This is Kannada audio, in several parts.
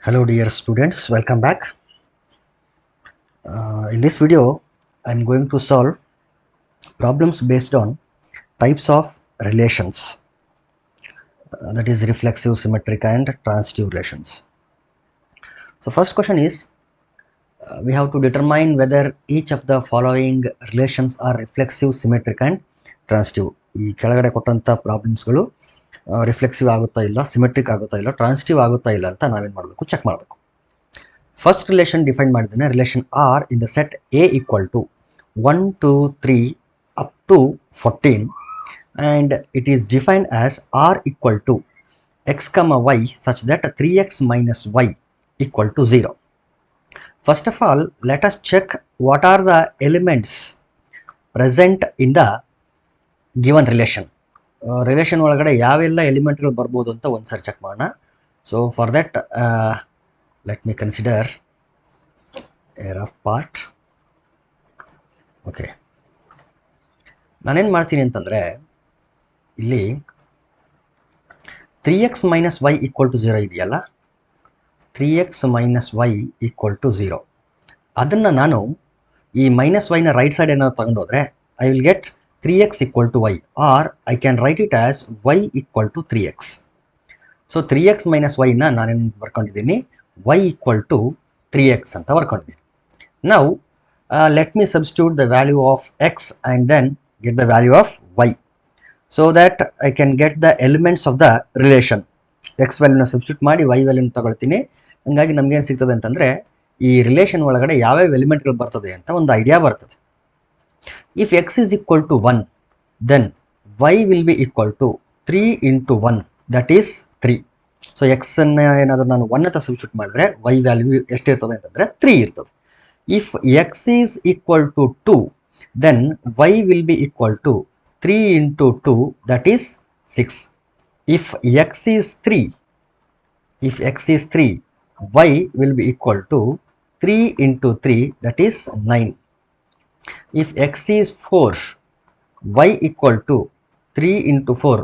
Hello dear students, welcome back. In this video, I am going to solve problems based on types of relations, that is reflexive, symmetric and transitive relations. So first question is, we have to determine whether each of the following relations are reflexive, symmetric and transitive. ಈ ಕೆಳಗಡೆ ಕೊಟ್ಟಂತ ಪ್ರಾಬ್ಲಮ್ಸ್ಗಳು ರಿಫ್ಲೆಕ್ಸಿವ್ ಆಗುತ್ತಾ ಇಲ್ಲ, ಸಿಮೆಟ್ರಿಕ್ ಆಗುತ್ತಾ ಇಲ್ಲ, ಟ್ರಾನ್ಸಿಟಿವ್ ಆಗುತ್ತಾ ಇಲ್ಲ ಅಂತ ನಾವೇನು ಮಾಡಬೇಕು, ಚೆಕ್ ಮಾಡಬೇಕು. ಫಸ್ಟ್ ರಿಲೇಷನ್ ಡಿಫೈನ್ ಮಾಡಿದ್ದೇನೆ. Relation R in the set A equal to 1 2 3 up to 14 and it is defined as r equal to x comma y such that 3x minus y equal to 0. First of all, let us check what are the elements present in the given relation. Relation ಒಳಗಡೆ ಯಾವೆಲ್ಲ ಎಲಿಮೆಂಟ್ಗಳು ಬರ್ಬೋದು ಅಂತ ಒಂದ್ಸರಿ ಚೆಕ್ ಮಾಡೋಣ. So for that let me consider a rough part. Okay, ನಾನೇನು ಮಾಡ್ತೀನಿ ಅಂತಂದರೆ, ಇಲ್ಲಿ 3x minus y equal to 0 ಇದೆಯಲ್ಲ, 3x minus y equal to 0, ಅದನ್ನು ನಾನು ಈ ಮೈನಸ್ ವೈನ ರೈಟ್ ಸೈಡ್ ಏನಾದ್ರು ತಗೊಂಡೋದ್ರೆ I will get 3x equal to y, or I can write it as y equal to 3x. So 3x minus ವೈನ ನಾನೇನು ಬರ್ಕೊಂಡಿದ್ದೀನಿ, y equal to 3x ಅಂತ ಬರ್ಕೊಂಡಿದ್ದೀನಿ. Now let me substitute the value of x and then get the value of y so that I can get the elements of the relation. x ವ್ಯಾಲ್ಯೂನ ಸಬ್ಸ್ಟಿಟ್ಯೂಟ್ ಮಾಡಿ y ವ್ಯಾಲ್ಯೂನ ತಗೊಳ್ತೀನಿ. ಹಾಗಾಗಿ ನಮ್ಗೆ ಏನು ಸಿಗ್ತದೆ ಅಂತಂದರೆ, ಈ ರಿಲೇಷನ್ ಒಳಗಡೆ ಯಾವ್ಯಾವ ಎಲಿಮೆಂಟ್ಗಳು ಬರ್ತದೆ ಅಂತ ಒಂದು ಐಡಿಯಾ ಬರ್ತದೆ. If x is equal to 1 then y will be equal to 3 into 1 that is 3. So ಎಕ್ಸನ್ನು ಏನಾದರೂ ನಾನು 1 ಅಂತ ಸಬ್ಸ್ಟಿಟ್ಯೂಟ್ ಮಾಡಿದ್ರೆ ವೈ ವ್ಯಾಲ್ಯೂ ಎಷ್ಟಿರ್ತದೆ ಅಂತಂದರೆ 3 ಇರ್ತದೆ. If x is equal to 2 then y will be equal to 3 into 2 that is 6. If x is 3 y will be equal to 3 into 3 that is 9. If x is 4 y equal to 3 into 4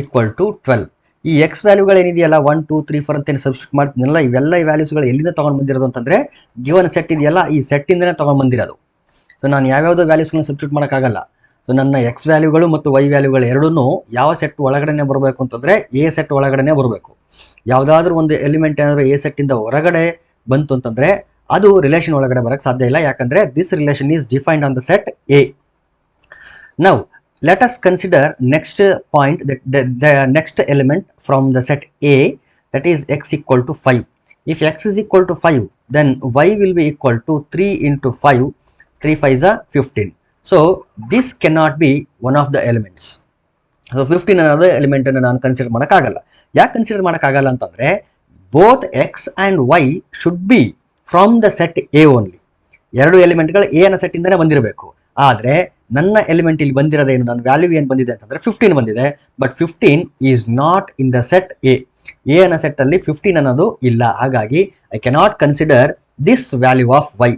equal to 12. ಈ ಎಕ್ಸ್ ವ್ಯಾಲ್ಯೂಗಳು ಏನಿದೆಯಲ್ಲ 1 2 3 4 ಅಂತೇನು ಸಬ್ಸ್ಟಿಟ್ಯೂಟ್ ಮಾಡ್ತೀನಲ್ಲ, ಇವೆಲ್ಲ ಈ ವ್ಯಾಲ್ಯೂಸ್ಗಳು ಎಲ್ಲಿಂದ ತೊಗೊಂಡು ಬಂದಿರೋದು ಅಂತಂದರೆ, ಗಿವನ್ ಸೆಟ್ ಇದೆಯಲ್ಲ ಈ ಸೆಟ್ಟಿಂದನೇ ತೊಗೊಂಡು ಬಂದಿರೋದು. ಸೊ ನಾನು ಯಾವ್ಯಾವುದೋ ವ್ಯಾಲ್ಯೂಸ್ಗಳನ್ನ ಸಬ್ಸ್ಟಿಟ್ಯೂಟ್ ಮಾಡೋಕ್ಕಾಗಲ್ಲ. ಸೊ ನನ್ನ ಎಕ್ಸ್ ವ್ಯಾಲ್ಯೂಗಳು ಮತ್ತು ವೈ ವ್ಯಾಲ್ಯೂಗಳು ಎರಡೂ ಯಾವ ಸೆಟ್ ಒಳಗಡೆ ಬರಬೇಕು ಅಂತಂದರೆ ಎ ಸೆಟ್ ಒಳಗಡೆ ಬರಬೇಕು. ಯಾವುದಾದ್ರೂ ಒಂದು ಎಲಿಮೆಂಟ್ ಏನಾದರೂ ಎ ಸೆಟ್ಟಿಂದ ಹೊರಗಡೆ ಬಂತು ಅಂತಂದರೆ ಅದು ರಿಲೇಷನ್ ಒಳಗಡೆ ಬರೋಕ್ಕೆ ಸಾಧ್ಯ ಇಲ್ಲ, ಯಾಕಂದರೆ this relation is defined on the set A. Now let us consider next point, that the next element from the set A, that is x equal to 5. If x is equal to 5 then y will be equal to 3 into 5, 3 5s are 15. So this cannot be one of the elements. So 15 another element ಅನ್ನು ನಾನು ಕನ್ಸಿಡರ್ ಮಾಡೋಕ್ಕಾಗಲ್ಲ. ಯಾಕೆ ಕನ್ಸಿಡರ್ ಮಾಡೋಕ್ಕಾಗಲ್ಲ ಅಂತಂದರೆ, both x and y should be from the set A only. ಎರಡು ಎಲಿಮೆಂಟ್ಗಳು ಎ ಅನ್ನೋ ಸೆಟ್ಟಿಂದನೇ ಬಂದಿರಬೇಕು. ಆದರೆ ನನ್ನ ಎಲಿಮೆಂಟ್ ಇಲ್ಲಿ ಬಂದಿರೋದೇನು, ನನ್ನ ವ್ಯಾಲ್ಯೂ ಏನು ಬಂದಿದೆ ಅಂತಂದರೆ 15 ಬಂದಿದೆ. But 15 is not in the set A. A ಅನ್ನೋ ಸೆಟ್ಟಲ್ಲಿ 15 ಅನ್ನೋದು ಇಲ್ಲ. ಹಾಗಾಗಿ I cannot consider this value of y.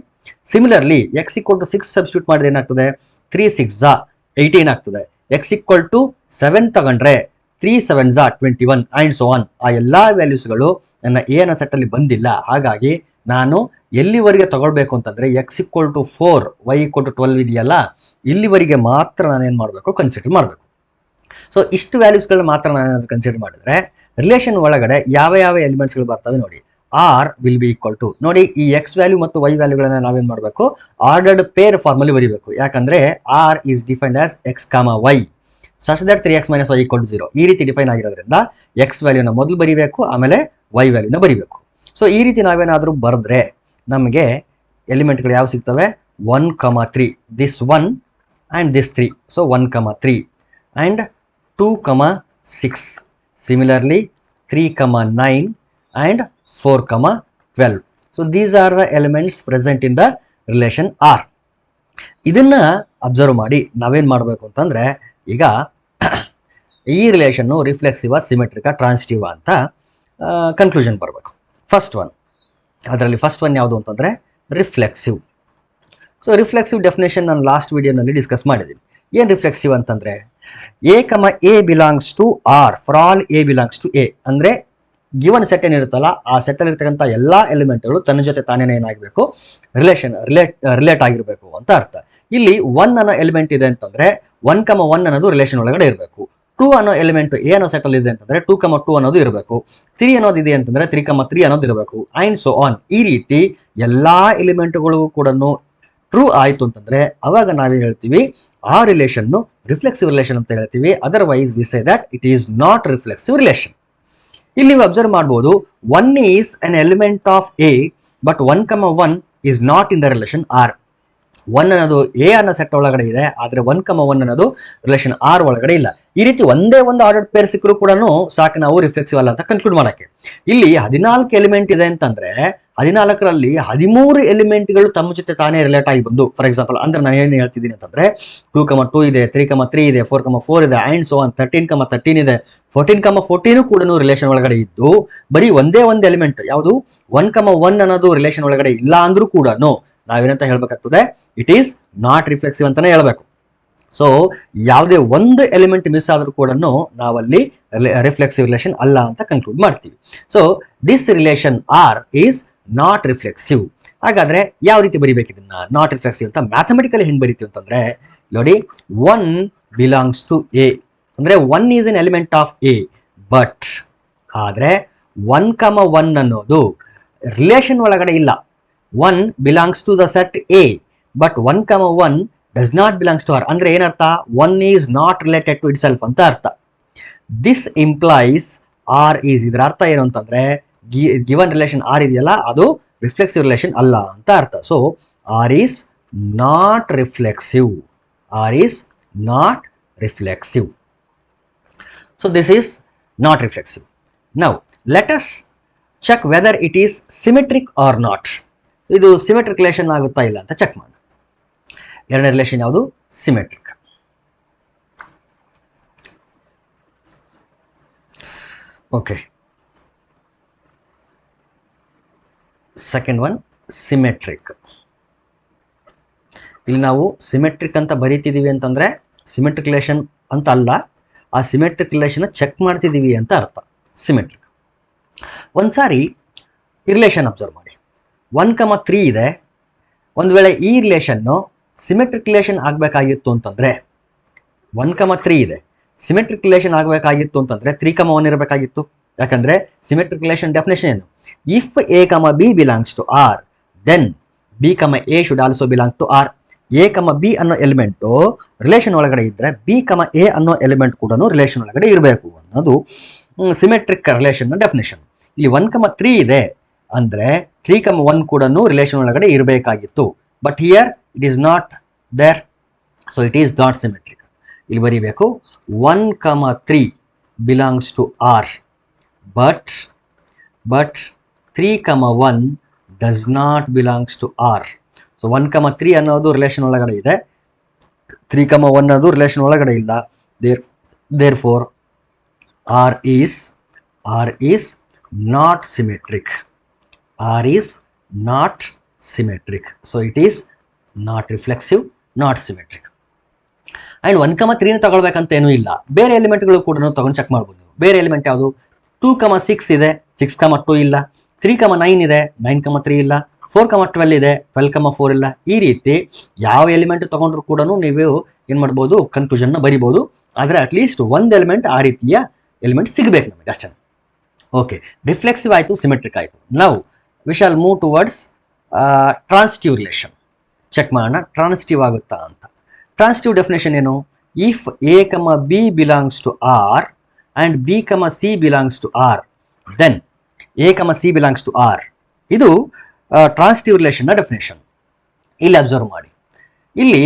Similarly x equal to 6 substitute ಮಾಡಿದ್ರೆ ಏನಾಗ್ತದೆ, 3 6 18 ಆಗ್ತದೆ. ಎಕ್ಸ್ ಈಕ್ವಲ್ ಟು 7 ತಗೊಂಡ್ರೆ 3 7 21 ಆ್ಯಂಡ್ ಸೊ ಆನ್. ಆ ಎಲ್ಲ ವ್ಯಾಲ್ಯೂಸ್ಗಳು ನನ್ನ ಎ ಅನ್ನೋ ಸೆಟ್ಟಲ್ಲಿ ಬಂದಿಲ್ಲ. ಹಾಗಾಗಿ ನಾನು ಎಲ್ಲಿವರೆಗೆ ತಗೊಳ್ಬೇಕು ಅಂತಂದರೆ x equal to 4 y equal to 12 ಇದೆಯಲ್ಲ, ಇಲ್ಲಿವರೆಗೆ ಮಾತ್ರ ನಾನೇನು ಮಾಡಬೇಕು, ಕನ್ಸಿಡರ್ ಮಾಡಬೇಕು. ಸೊ ಇಷ್ಟು ವ್ಯಾಲ್ಯೂಸ್ಗಳನ್ನ ಮಾತ್ರ ನಾನೇನಾದರೂ ಕನ್ಸಿಡರ್ ಮಾಡಿದರೆ ರಿಲೇಷನ್ ಒಳಗಡೆ ಯಾವ ಯಾವ ಎಲಿಮೆಂಟ್ಸ್ಗಳು ಬರ್ತವೆ ನೋಡಿ. R will be equal to, ನೋಡಿ ಈ ಎಕ್ಸ್ ವ್ಯಾಲ್ಯೂ ಮತ್ತು ವೈ ವ್ಯಾಲ್ಯೂಗಳನ್ನ ನಾವೇನು ಮಾಡಬೇಕು, ಆರ್ಡರ್ಡ್ ಪೇರ್ ಫಾರ್ಮಲ್ಲಿ ಬರೀಬೇಕು. ಯಾಕಂದರೆ R is defined as x comma y such that 3x minus y equal to 0. ಈ ರೀತಿ ಡಿಫೈನ್ ಆಗಿರೋದ್ರಿಂದ ಎಕ್ಸ್ ವ್ಯಾಲ್ಯೂನ ಮೊದಲು ಬರೀಬೇಕು, ಆಮೇಲೆ ವೈ ವ್ಯಾಲ್ಯೂನ ಬರೀಬೇಕು. ಸೊ ಈ ರೀತಿ ನಾವೇನಾದರೂ ಬರೆದ್ರೆ ನಮಗೆ ಎಲಿಮೆಂಟ್ಗಳು ಯಾವ ಸಿಗ್ತವೆ, 1 3, this 1 and this 3. So 1 3 and 2 6. Similarly 3 9 and 4 12. So these are the elements present in the relation R. ಇದನ್ನು ಅಬ್ಸರ್ವ್ ಮಾಡಿ ನಾವೇನು ಮಾಡಬೇಕು ಅಂತಂದರೆ, ಈಗ ಈ ರಿಲೇಷನ್ನು ರಿಫ್ಲೆಕ್ಸಿವಾ, ಸಿಮೆಟ್ರಿಕಾ, ಟ್ರಾನ್ಸಿಟಿವ್ ಅಂತ ಕನ್ಕ್ಲೂಷನ್ ಬರಬೇಕು. ಫಸ್ಟ್ ಒನ್, ಅದರಲ್ಲಿ ಫಸ್ಟ್ ಒನ್ ಯಾವುದು ಅಂತಂದರೆ ರಿಫ್ಲೆಕ್ಸಿವ್. ಸೊ ರಿಫ್ಲೆಕ್ಸಿವ್ ಡೆಫಿನೇಷನ್ ನಾನು ಲಾಸ್ಟ್ ವಿಡಿಯೋನಲ್ಲಿ ಡಿಸ್ಕಸ್ ಮಾಡಿದ್ದೀನಿ. ಏನು ರಿಫ್ಲೆಕ್ಸಿವ್ ಅಂತಂದರೆ, A belongs to R for all A belongs to A. ಅಂದರೆ ಗಿವನ್ ಸೆಟ್ ಏನಿರುತ್ತಲ್ಲ ಆ ಸೆಟ್ ಅಲ್ಲಿ ಇರ್ತಕ್ಕಂಥ ಎಲ್ಲಾ ಎಲಿಮೆಂಟ್ಗಳು ತನ್ನ ಜೊತೆ ತಾನೇನೆ ಏನಾಗಬೇಕು, ರಿಲೇಟ್ ಆಗಿರ್ಬೇಕು ಅಂತ ಅರ್ಥ. ಇಲ್ಲಿ 1 ಅನ್ನೋ ಎಲಿಮೆಂಟ್ ಇದೆ ಅಂತಂದ್ರೆ 1,1 ಅನ್ನೋದು ರಿಲೇಷನ್ ಒಳಗಡೆ ಇರಬೇಕು. 2 ಅನ್ನೋ ಎಲಿಮೆಂಟ್ ಎ ಅನ್ನೋ ಸೆಟ್ ಅಲ್ಲಿ ಇದೆ ಅಂತಂದ್ರೆ 2,2 ಅನ್ನೋದು ಇರಬೇಕು. 3 ಅನ್ನೋದು ಇದೆ ಅಂತಂದ್ರೆ 3,3 ಅನ್ನೋದು ಇರಬೇಕು. And so on. ಈ ರೀತಿ ಎಲ್ಲಾ ಎಲಿಮೆಂಟ್ಗಳು ಕೂಡ ಟ್ರೂ ಆಯ್ತು ಅಂತಂದ್ರೆ ಅವಾಗ ನಾವೇನ್ ಹೇಳ್ತೀವಿ, ಆ ರಿಲೇಷನ್ ರಿಫ್ಲೆಕ್ಸಿವ್ ರಿಲೇಷನ್ ಅಂತ ಹೇಳ್ತೀವಿ. Otherwise we say that it is not reflexive relation. ಇಲ್ಲಿ ನೀವು ಅಬ್ಸರ್ವ್ ಮಾಡಬಹುದು, 1 is an element of A but 1,1 is not in the relation R. 1 ಅನ್ನೋದು ಎ ಅನ್ನೋ ಸೆಟ್ ಒಳಗಡೆ ಇದೆ, ಆದ್ರೆ 1,1 ಅನ್ನೋದು ರಿಲೇಷನ್ ಆರ್ ಒಳಗಡೆ ಇಲ್ಲ. ಈ ರೀತಿ ಒಂದೇ ಒಂದು ಆರ್ಡರ್ ಪೇರ್ ಸಿಕ್ಕರೂ ಕೂಡ ಸಾಕು ನಾವು ರಿಫ್ಲೆಕ್ಸಿವ್ ಅಲ್ಲ ಅಂತ ಕನ್ಕ್ಲೂಡ್ ಮಾಡಕ್ಕೆ. ಇಲ್ಲಿ 14 ಎಲಿಮೆಂಟ್ ಇದೆ ಅಂತಂದ್ರೆ 14ರಲ್ಲಿ 13 ಎಲಿಮೆಂಟ್ಗಳು ತಮ್ಮ ಜೊತೆ ತಾನೇ ರಿಲೇಟ್ ಆಗಿ ಬಂದು, ಫಾರ್ ಎಕ್ಸಾಂಪಲ್ ಅಂದ್ರೆ ನಾನು ಏನು ಹೇಳ್ತಿದ್ದೀನಿ ಅಂತಂದ್ರೆ 2,2 ಇದೆ, 3,3 ಇದೆ, 4,4 ಇದೆ, ಅಂಡ್ ಸೋ ಆನ್ 13,13 ಇದೆ, 14,14 ಕೂಡ ರಿಲೇಷನ್ ಒಳಗಡೆ ಇದ್ದು ಬರೀ ಒಂದೇ ಒಂದು ಎಲಿಮೆಂಟ್ ಯಾವುದು 1,1 ಅನ್ನೋದು ರಿಲೇಷನ್ ಒಳಗಡೆ ಇಲ್ಲ ಅಂದ್ರೂ ಕೂಡ ನಾವೇನಂತ ಹೇಳ್ಬೇಕಾಗ್ತದೆ, ಇಟ್ ಈಸ್ ನಾಟ್ ರಿಫ್ಲೆಕ್ಸಿವ್ ಅಂತಾನೆ ಹೇಳ್ಬೇಕು. ಸೊ ಯಾವುದೇ ಒಂದು ಎಲಿಮೆಂಟ್ ಮಿಸ್ ಆದ್ರೂ ಕೂಡ ನಾವಲ್ಲಿ ರಿಫ್ಲೆಕ್ಸಿವ್ ರಿಲೇಷನ್ ಅಲ್ಲ ಅಂತ ಕನ್ಕ್ಲೂಡ್ ಮಾಡ್ತೀವಿ. So this relation R is not reflexive. ಹಾಗಾದ್ರೆ ಯಾವ ರೀತಿ ಬರಿಬೇಕು ಇದನ್ನ ನಾಟ್ ರಿಫ್ಲೆಕ್ಸಿವ್ ಅಂತ? ಮ್ಯಾಥಮೆಟಿಕಲಿ ಹೆಂಗ್ ಬರಿತೀವಿ ಅಂತಂದ್ರೆ ನೋಡಿ, 1 ಬಿಲಾಂಗ್ಸ್ ಟು ಎ ಅಂದ್ರೆ 1 is an element of A, but ಆದ್ರೆ 1,1 ಅನ್ನೋದು ರಿಲೇಷನ್ ಒಳಗಡೆ ಇಲ್ಲ. 1 belongs to the set A but 1,1 does not belongs to R. ಅಂದ್ರೆ ಏನರ್ಥ? 1 is not related to itself ಅಂತ ಅರ್ಥ. ದಿಸ್ ಇಂಪ್ಲೈಸ್ ಆರ್ ಈಸ್, ಇದರ ಅರ್ಥ ಏನು ಅಂತಂದ್ರೆ ಗಿವನ್ ರಿಲೇಷನ್ ಆರ್ ಇದೆಯಲ್ಲ ಅದು ರಿಫ್ಲೆಕ್ಸಿವ್ ರಿಲೇಷನ್ ಅಲ್ಲ ಅಂತ ಅರ್ಥ. So R is not reflexive. R is not reflexive. So this is not reflexive. Now let us check whether it is symmetric or not. ಇದು ಸಿಮೆಟ್ರಿಕ್ ರಿಲೇಷನ್ ಆಗುತ್ತಾ ಇಲ್ಲ ಅಂತ ಚೆಕ್ ಮಾಡೋಣ. ಎರಡನೇ ರಿಲೇಷನ್ ಯಾವುದು? Symmetric. Okay, second one symmetric. ಇಲ್ಲಿ ನಾವು ಸಿಮೆಟ್ರಿಕ್ ಅಂತ ಬರೀತಿದೀವಿ ಅಂತಂದ್ರೆ ಸಿಮೆಟ್ರಿಕ್ ರಿಲೇಷನ್ ಅಂತ ಅಲ್ಲ, ಆ ಸಿಮೆಟ್ರಿಕ್ ರಿಲೇಷನ್ ಚೆಕ್ ಮಾಡ್ತಿದೀವಿ ಅಂತ ಅರ್ಥ. ಸಿಮೆಟ್ರಿಕ್. ಒಂದ್ಸಾರಿ ಈ ರಿಲೇಷನ್ ಅಬ್ಸರ್ವ್ ಮಾಡಿ, 1,3 ಇದೆ. ಒಂದು ವೇಳೆ ಈ ರಿಲೇಷನ್ನು ಸಿಮೆಟ್ರಿಕ್ ರಿಲೇಷನ್ ಆಗಬೇಕಾಗಿತ್ತು ಅಂತಂದ್ರೆ 1,3 ಇದೆ, ಸಿಮೆಟ್ರಿಕ್ ರಿಲೇಷನ್ ಆಗಬೇಕಾಗಿತ್ತು ಅಂತಂದ್ರೆ 3,1 ಇರಬೇಕಾಗಿತ್ತು. ಯಾಕಂದ್ರೆ ಸಿಮೆಟ್ರಿಕ್ ರಿಲೇಷನ್ ಡೆಫಿನೇಷನ್ ಏನು? If A B belongs to R then B A should also belong to R. A B ಅನ್ನೋ ಎಲಿಮೆಂಟು ರಿಲೇಷನ್ ಒಳಗಡೆ ಇದ್ರೆ ಬಿ ಎ ಅನ್ನೋ ಎಲಿಮೆಂಟ್ ಕೂಡ ರಿಲೇಷನ್ ಒಳಗಡೆ ಇರಬೇಕು ಅನ್ನೋದು ಸಿಮೆಟ್ರಿಕ್ ರಿಲೇಷನ್ ಡೆಫಿನೇಷನ್. ಇಲ್ಲಿ 1,3 ಇದೆ ಅಂದ್ರೆ 3,1 ಕೂಡ ರಿಲೇಷನ್ ಒಳಗಡೆ ಇರಬೇಕಾಗಿತ್ತು. But here it is not there, so it is not symmetric. ಇಲ್ಲಿ ಬರೀಬೇಕು 1,3 belongs to R but 3,1 does not belongs to R. So 1,3 ಅನ್ನೋದು ರಿಲೇಷನ್ ಒಳಗಡೆ ಇದೆ, 3,1 ಅನ್ನೋದು ರಿಲೇಷನ್ ಒಳಗಡೆ ಇಲ್ಲ. Therefore R is not symmetric. R is not symmetric. So it is not reflexive, not symmetric. And 1,3 ತಗೊಳ್ಬೇಕಂತ ಏನೂ ಇಲ್ಲ, ಬೇರೆ ಎಲಿಮೆಂಟ್ಗಳು ಕೂಡ ತಗೊಂಡು ಚೆಕ್ ಮಾಡ್ಬೋದು. ಬೇರೆ ಎಲಿಮೆಂಟ್ ಯಾವುದು? 2,6 ಇದೆ, 6,2 ಇಲ್ಲ. 3,9 ಇದೆ, 9,3 ಇಲ್ಲ. 4,12 ಇದೆ, 12,4 ಇಲ್ಲ. ಈ ರೀತಿ ಯಾವ ಎಲಿಮೆಂಟ್ ತಗೊಂಡ್ರು ಕೂಡ ನೀವು ಏನ್ ಮಾಡ್ಬೋದು, ಕನ್ಕ್ಲೂಷನ್ ಬರಿಬಹುದು. ಆದ್ರೆ ಅಟ್ಲೀಸ್ಟ್ ಒಂದು ಎಲಿಮೆಂಟ್ ಆ ರೀತಿಯ ಎಲಿಮೆಂಟ್ ಸಿಗಬೇಕು ನಮಗೆ ಅಷ್ಟೇ. ಓಕೆ, ರಿಫ್ಲೆಕ್ಸಿವ್ ಆಯಿತು, ಸಿಮೆಟ್ರಿಕ್ ಆಯಿತು. ನಾವು we shall move towards transitive relation. Check ಮಾಡೋಣ ಟ್ರಾನ್ಸಿಟಿವ್ ಆಗುತ್ತಾ ಅಂತ. ಟ್ರಾನ್ಸಿಟಿವ್ ಡೆಫಿನೇಷನ್ ಏನು? If A B belongs to R and B C belongs to R then A C belongs to R. ಇದು ಟ್ರಾನ್ಸಿಟಿವ್ ರಿಲೇಷನ್ನ ಡೆಫಿನೇಷನ್. ಇಲ್ಲಿ ಅಬ್ಸರ್ವ್ ಮಾಡಿ, ಇಲ್ಲಿ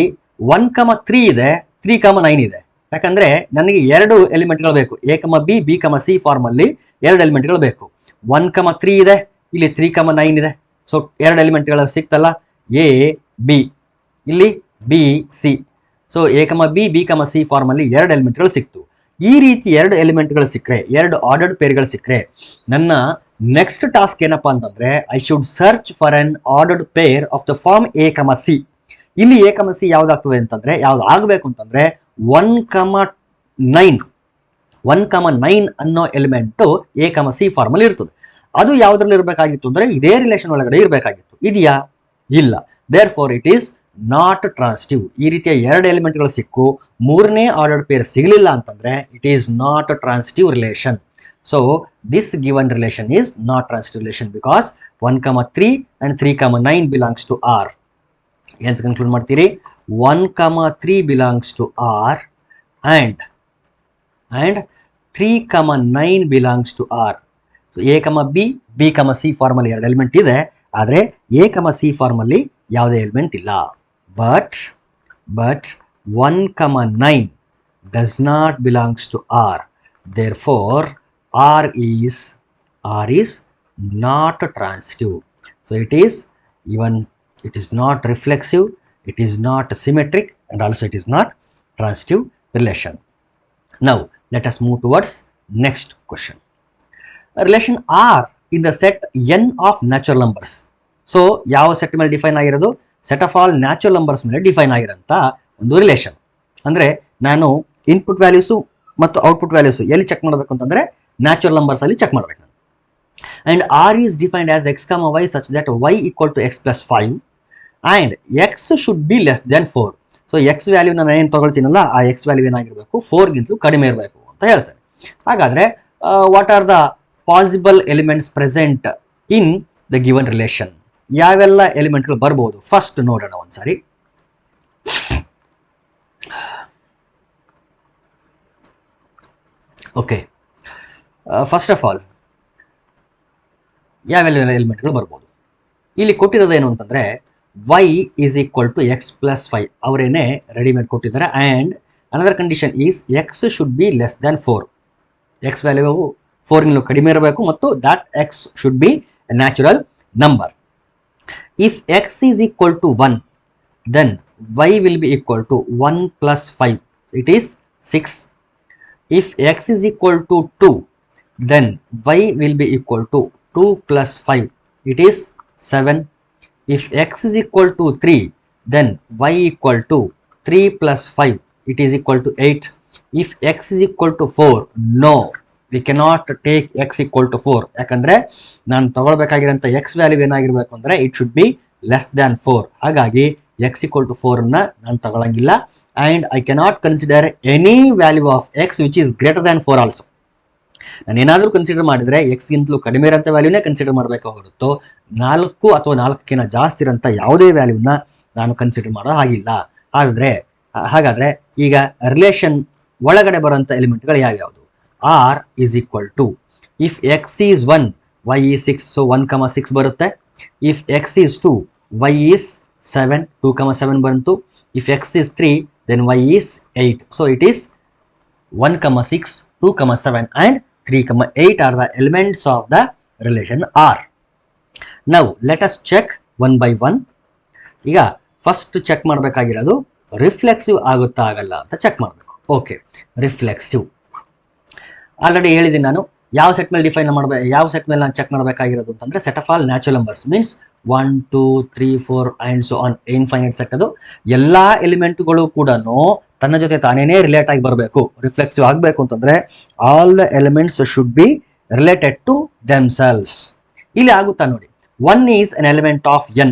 1,3 ಇದೆ, 3,9 ಇದೆ. ಯಾಕಂದ್ರೆ ನನಗೆ ಎರಡು ಎಲಿಮೆಂಟ್ಗಳು ಬೇಕು, A B B C form ಅಲ್ಲಿ ಎರಡು ಎಲಿಮೆಂಟ್ಗಳು ಬೇಕು. 1,3 ಇದೆ, ಇಲ್ಲಿ 3,9 ಇದೆ. ಸೊ ಎರಡು ಎಲಿಮೆಂಟ್ಗಳು ಸಿಕ್ತಲ್ಲ, ಎ ಬಿ, ಇಲ್ಲಿ B C. So A B B C form ಅಲ್ಲಿ ಎರಡು ಎಲಿಮೆಂಟ್ಗಳು ಸಿಕ್ತು. ಈ ರೀತಿ ಎರಡು ಎಲಿಮೆಂಟ್ಗಳು ಸಿಕ್ಕರೆ, ಎರಡು ಆರ್ಡರ್ಡ್ ಪೇರ್ಗಳು ಸಿಕ್ಕರೆ ನನ್ನ ನೆಕ್ಸ್ಟ್ ಟಾಸ್ಕ್ ಏನಪ್ಪಾ ಅಂತಂದ್ರೆ I should search for an ordered pair of the form A C. ಇಲ್ಲಿ ಎ ಸಿ ಯಾವ್ದಾಗ್ತದೆ ಅಂತಂದ್ರೆ, ಯಾವ್ದು ಆಗಬೇಕು ಅಂತಂದ್ರೆ 1,9 1,9 ಅನ್ನೋ ಎಲಿಮೆಂಟು A, C ಫಾರ್ಮಲ್ಲಿ ಇರ್ತದೆ. ಅದು ಯಾವುದ್ರಲ್ಲಿ ಇರಬೇಕಾಗಿತ್ತು ಅಂದರೆ ಇದೇ ರಿಲೇಷನ್ ಒಳಗಡೆ ಇರಬೇಕಾಗಿತ್ತು. ಇದೆಯಾ? ಇಲ್ಲ. Therefore it is not transitive. ಈ ರೀತಿಯ ಎರಡು ಎಲಿಮೆಂಟ್ಗಳು ಸಿಕ್ಕು ಮೂರನೇ ಆರ್ಡರ್ಡ್ ಪೇರ್ ಸಿಗಲಿಲ್ಲ ಅಂತಂದ್ರೆ it is not transitive relation. So this given relation is not transitive relation because 1,3 and 3,9 belongs to R. ಎಂತ ಕನ್ಕ್ಲೂಡ್ ಮಾಡ್ತೀರಿ? 1,3 belongs to R and 3,9 belongs to R. So A, B, C ಫಾರ್ಮಲ್ಲಿ ಎರಡು ಎಲಿಮೆಂಟ್ ಇದೆ, ಆದರೆ A, C ಫಾರ್ಮಲ್ಲಿ ಯಾವುದೇ ಎಲಿಮೆಂಟ್ ಇಲ್ಲ. But 1,9 does not belongs to R. Therefore, R is not transitive. So it is not reflexive, it is not symmetric, and also it is not transitive relation. Now let us move towards next question. Relation R in the set n of natural numbers. So ಯಾವ ಸೆಟ್ ಮೇಲೆ ಡಿಫೈನ್ ಆಗಿರೋದು? Set of all natural numbers ಮೇಲೆ ಡಿಫೈನ್ ಆಗಿರೋಂಥ ಒಂದು ರಿಲೇಷನ್. ಅಂದರೆ ನಾನು ಇನ್ಪುಟ್ ವ್ಯಾಲ್ಯೂಸು ಮತ್ತು ಔಟ್ಪುಟ್ ವ್ಯಾಲ್ಯೂಸು ಎಲ್ಲಿ ಚೆಕ್ ಮಾಡಬೇಕು ಅಂತಂದರೆ ನ್ಯಾಚುರಲ್ ನಂಬರ್ಸಲ್ಲಿ ಚೆಕ್ ಮಾಡಬೇಕು ನಾನು. And R is defined as x, y such that y equal to x plus 5 and x should be less than 4. So X value ನಾನು ಏನು ತೊಗೊಳ್ತೀನಲ್ಲ ಆ ಎಕ್ಸ್ ವ್ಯಾಲ್ಯೂ ಏನಾಗಿರಬೇಕು? 4ಗಿಂತಲೂ ಕಡಿಮೆ ಇರಬೇಕು ಅಂತ ಹೇಳ್ತಾರೆ. ಹಾಗಾದರೆ what are the possible elements present in the given relation? ಯಾವೆಲ್ಲ ಎಲಿಮೆಂಟ್ಗಳು ಬರ್ಬೋದು? ಫಸ್ಟ್ ನೋಡೋಣ ಒಂದ್ಸಾರಿ. ಓಕೆ, ಫಸ್ಟ್ ಆಫ್ ಆಲ್ ಯಾವೆಲ್ಲ ಎಲಿಮೆಂಟ್ಗಳು ಬರ್ಬೋದು? ಇಲ್ಲಿ ಕೊಟ್ಟಿರೋದೇನು ಅಂತಂದರೆ y is equal to x plus 5 ಅವರೇನೆ ರೆಡಿಮೇಡ್ ಕೊಟ್ಟಿದ್ದಾರೆ. And another condition is x should be less than 4. X value 4ಗಿಂತಲೂ ಕಡಿಮೆ ಇರಬೇಕು ಮತ್ತು that x should be a natural number. If x is equal to 1, then y will be equal to 1 plus 5. It is 6. If x is equal to 2, then y will be equal to 2 plus 5. It is 7. If x is equal to 3, then y equal to 3 plus 5. It is equal to 8. If x is equal to 4, no, we cannot take x equal to 4. ಯಾಕಂದರೆ ನಾನು ತಗೊಳ್ಬೇಕಾಗಿರೋಂಥ ಎಕ್ಸ್ ವ್ಯಾಲ್ಯೂ ಏನಾಗಿರಬೇಕು ಅಂದರೆ it should be less than 4. ಹಾಗಾಗಿ x equal to 4ನ ನಾನು ತಗೊಳ್ಳಂಗಿಲ್ಲ. And I cannot consider any value of x which is greater than 4 also. ನಾನು ಏನಾದರೂ ಕನ್ಸಿಡರ್ ಮಾಡಿದರೆ ಎಕ್ಸ್ಗಿಂತಲೂ ಕಡಿಮೆ ಇರೋಂಥ ವ್ಯಾಲ್ಯೂನೇ ಕನ್ಸಿಡರ್ ಮಾಡಬೇಕು ಹೊರತು 4 ಅಥವಾ 4ಕ್ಕಿಂತ ಜಾಸ್ತಿ ಇರೋಂಥ ಯಾವುದೇ ವ್ಯಾಲ್ಯೂನ ನಾನು ಕನ್ಸಿಡರ್ ಮಾಡೋ ಹಾಗಿಲ್ಲ. ಹಾಗಾದರೆ ಈಗ ರಿಲೇಷನ್ ಒಳಗಡೆ ಬರೋಂಥ ಎಲಿಮೆಂಟ್ಗಳು ಯಾವ್ಯಾವುದು? R is equal to if x is 1, y is 6, so 1,6 ಬರುತ್ತೆ. If x is 2, y is 7, 2,7 ಬಂತು. If x is 3, then y is 8, so it is 1,6, 2,7 and 3,8 are the elements of the relation R. Now let us check one by one. ಈಗ ಫಸ್ಟ್ ಚೆಕ್ ಮಾಡಬೇಕಾಗಿರೋದು ರಿಫ್ಲೆಕ್ಸಿವ್ ಆಗುತ್ತಾ ಆಗಲ್ಲ ಅಂತ ಚೆಕ್ ಮಾಡಬೇಕು. ಓಕೆ, ರಿಫ್ಲೆಕ್ಸಿವ್ ಆಲ್ರೆಡಿ ಹೇಳಿದ್ದೀನಿ ನಾನು. ಯಾವ ಸೆಟ್ ಮೇಲೆ ಯಾವ ಸೆಟ್ ಮೇಲೆ ನಾನು ಚೆಕ್ ಮಾಡಬೇಕಾಗಿರೋದು ಅಂತಂದರೆ set of all natural numbers means 1, 2, 3, 4 and so on infinite set. ಅದು ಎಲ್ಲ ಎಲಿಮೆಂಟ್ಗಳು ಕೂಡ ತನ್ನ ಜೊತೆ ತಾನೇನೇ ರಿಲೇಟ್ ಆಗಿ ಬರಬೇಕು. ರಿಫ್ಲೆಕ್ಸಿವ್ ಆಗಬೇಕು ಅಂತಂದರೆ all the elements should be related to themselves. ಇಲ್ಲಿ ಆಗುತ್ತಾ ನೋಡಿ. 1 is an element of n.